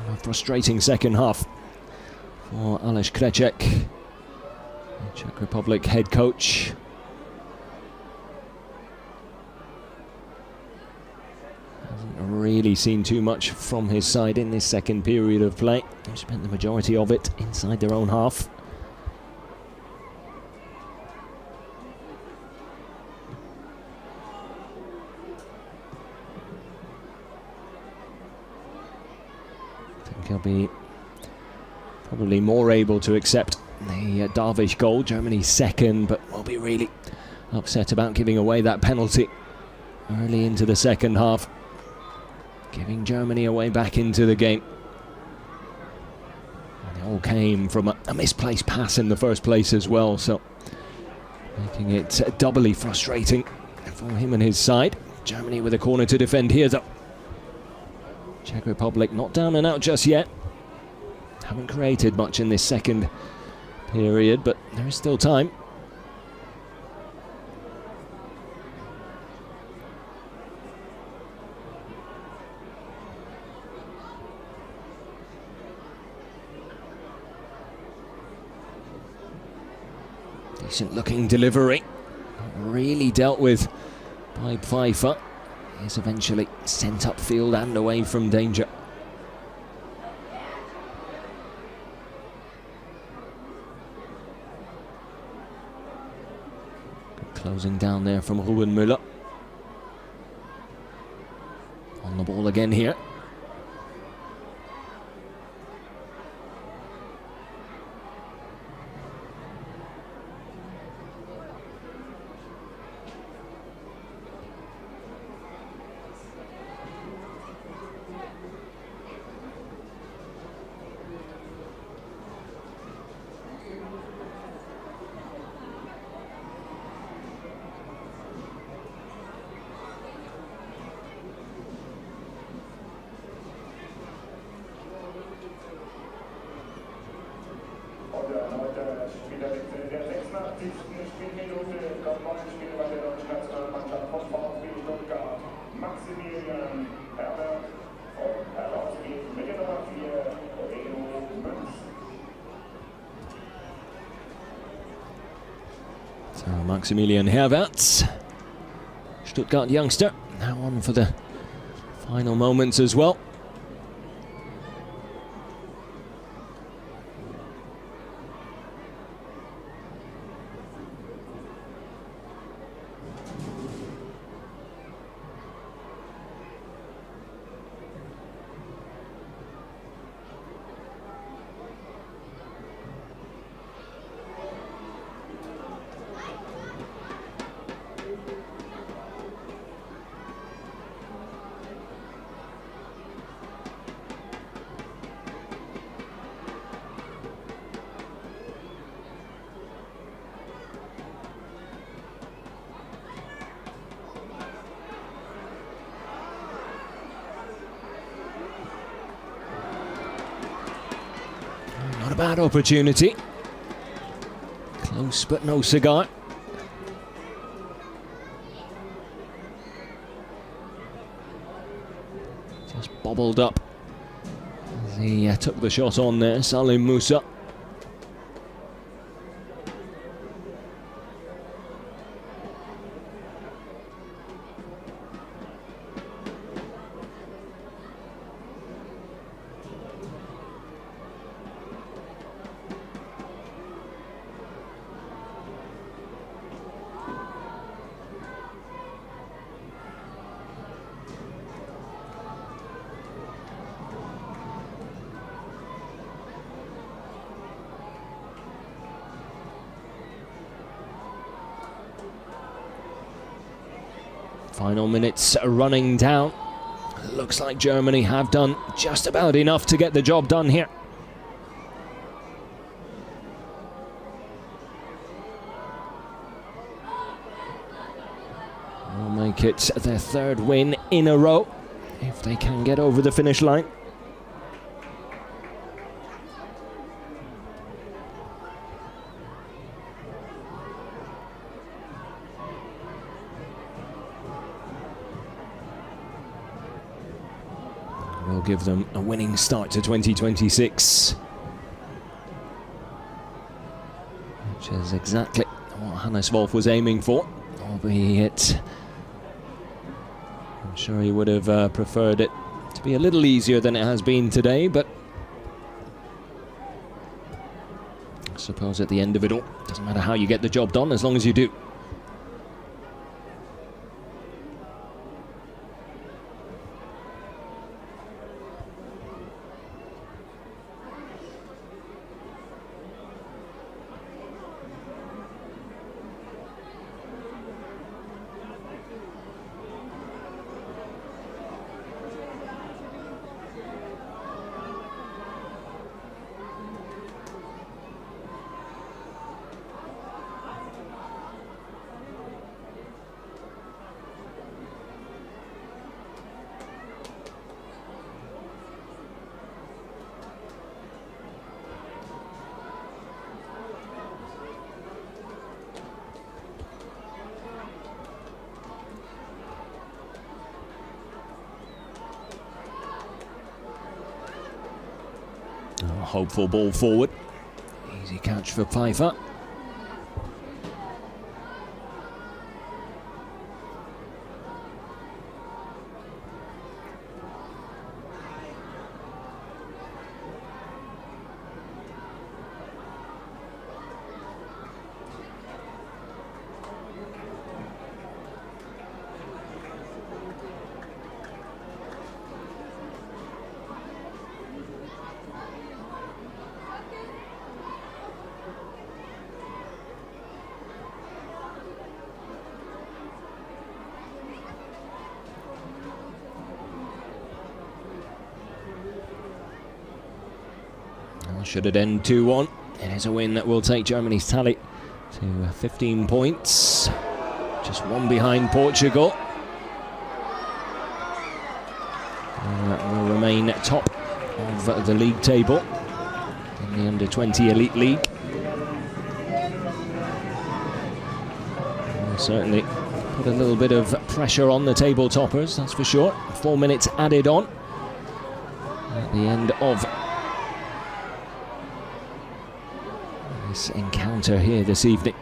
Speaker 1: A frustrating second half for Aleš Křeček, the Czech Republic head coach. Really seen too much from his side in this second period of play. They've spent the majority of it inside their own half. I think he'll be probably more able to accept the Darvish goal, Germany's second, but will be really upset about giving away that penalty early into the second half, giving Germany a way back into the game. And it all came from a misplaced pass in the first place as well, so making it doubly frustrating for him and his side. Germany with a corner to defend here though. Czech Republic not down and out just yet. Haven't created much in this second period, but there is still time. Decent looking delivery, not really dealt with by Pfeiffer. He is eventually sent upfield and away from danger. Good closing down there from Ruben Müller. On the ball again here. So Maximilian Herwerts, Stuttgart youngster, now on for the final moments as well. bad opportunity. Close but no cigar. Just bobbled up as he took the shot on there, Salim Musa. Final minutes running down. Looks like Germany have done just about enough to get the job done here. Will make it their third win in a row if they can get over the finish line. Will give them a winning start to 2026. Which is exactly what Hannes Wolf was aiming for, albeit I'm sure he would have preferred it to be a little easier than it has been today, but I suppose at the end of it all, doesn't matter how you get the job done as long as you do. Hopeful ball forward. Easy catch for Pfeiffer. Should it end 2-1, it is a win that will take Germany's tally to 15 points, just one behind Portugal. And that will remain top of the league table in the Under-20 Elite League. Will certainly put a little bit of pressure on the table toppers, that's for sure. 4 minutes added on at the end of this encounter here this evening.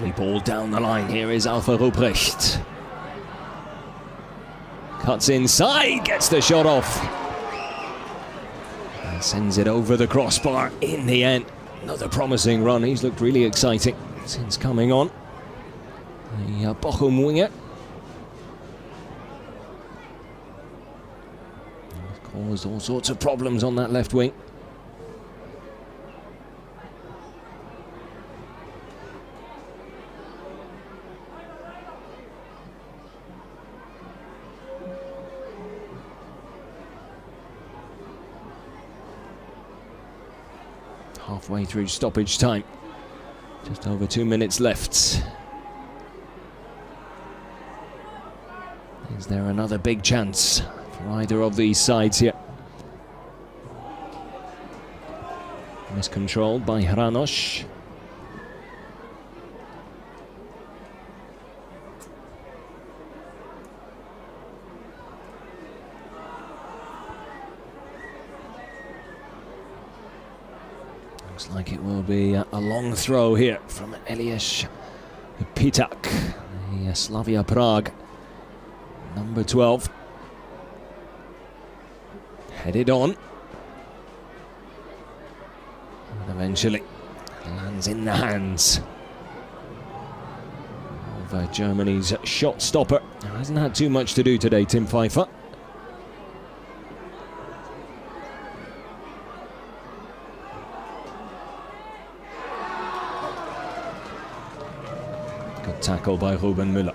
Speaker 1: Lovely ball down the line. Here is Alpha Ruprecht. Cuts inside, gets the shot off. And sends it over the crossbar in the end. Another promising run. He's looked really exciting since coming on. The Bochum winger. Caused all sorts of problems on that left wing. Halfway through stoppage time. Just over 2 minutes left. Is there another big chance for either of these sides here? Miscontrolled by Hranoš. Looks like it will be a long throw here from Elias Pitak, the Slavia Prague number 12. Headed on. And eventually lands in the hands of Germany's shot stopper. Hasn't had too much to do today, Tim Pfeiffer. Good tackle by Ruben Müller.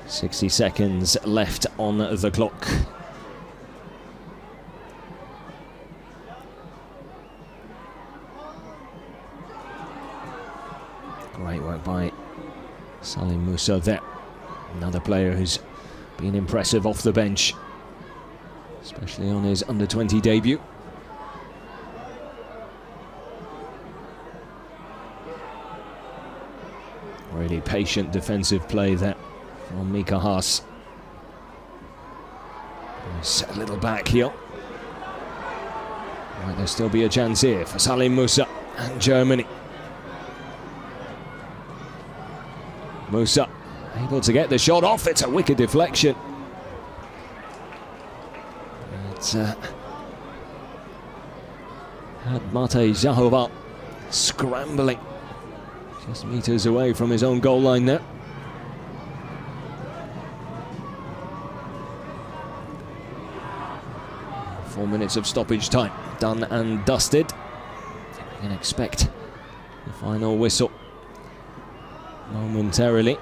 Speaker 1: 60 seconds left on the clock. Great work by Salim Musa there. Another player who's been impressive off the bench, especially on his under-20 debut. Really patient defensive play there from Mika Haas. Nice little back heel. Might there still be a chance here for Salim Musa and Germany. Musa able to get the shot off. It's a wicked deflection. It's had Matej Zahoval scrambling just meters away from his own goal line there. Four minutes of stoppage time done and dusted. We can expect the final whistle momentarily.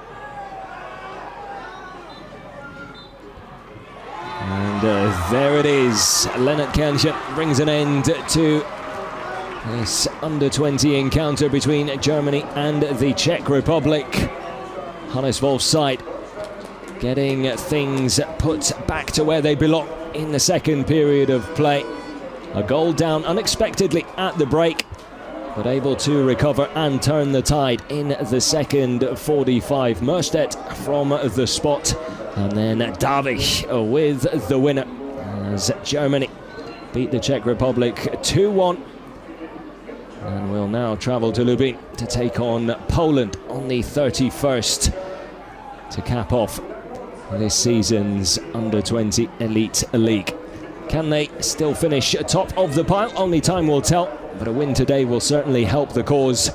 Speaker 1: And there it is. Lennart Kärnchen brings an end to this under-20 encounter between Germany and the Czech Republic. Hannes Wolf's side getting things put back to where they belong in the second period of play. A goal down unexpectedly at the break, but able to recover and turn the tide in the second 45. Merstedt from the spot, and then Davich with the winner as Germany beat the Czech Republic 2-1. And will now travel to Lubin to take on Poland on the 31st to cap off this season's Under-20 Elite League. Can they still finish top of the pile? Only time will tell, but a win today will certainly help the cause.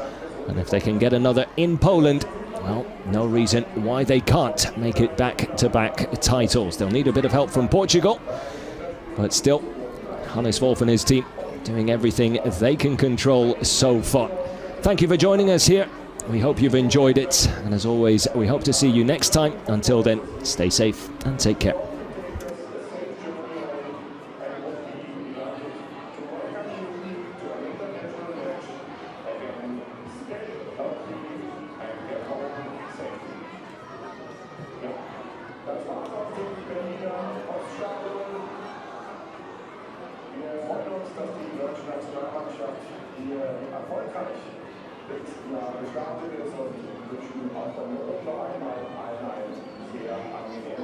Speaker 1: And if they can get another in Poland, well, no reason why they can't make it back-to-back titles. They'll need a bit of help from Portugal, but still, Hannes Wolf and his team doing everything they can control so far. Thank you for joining us here. We hope you've enjoyed it, and as always, we hope to see you next time. Until then, stay safe and take care.
Speaker 2: Gestartet ist und wünschen einfach nur noch einmal eine sehr angenehme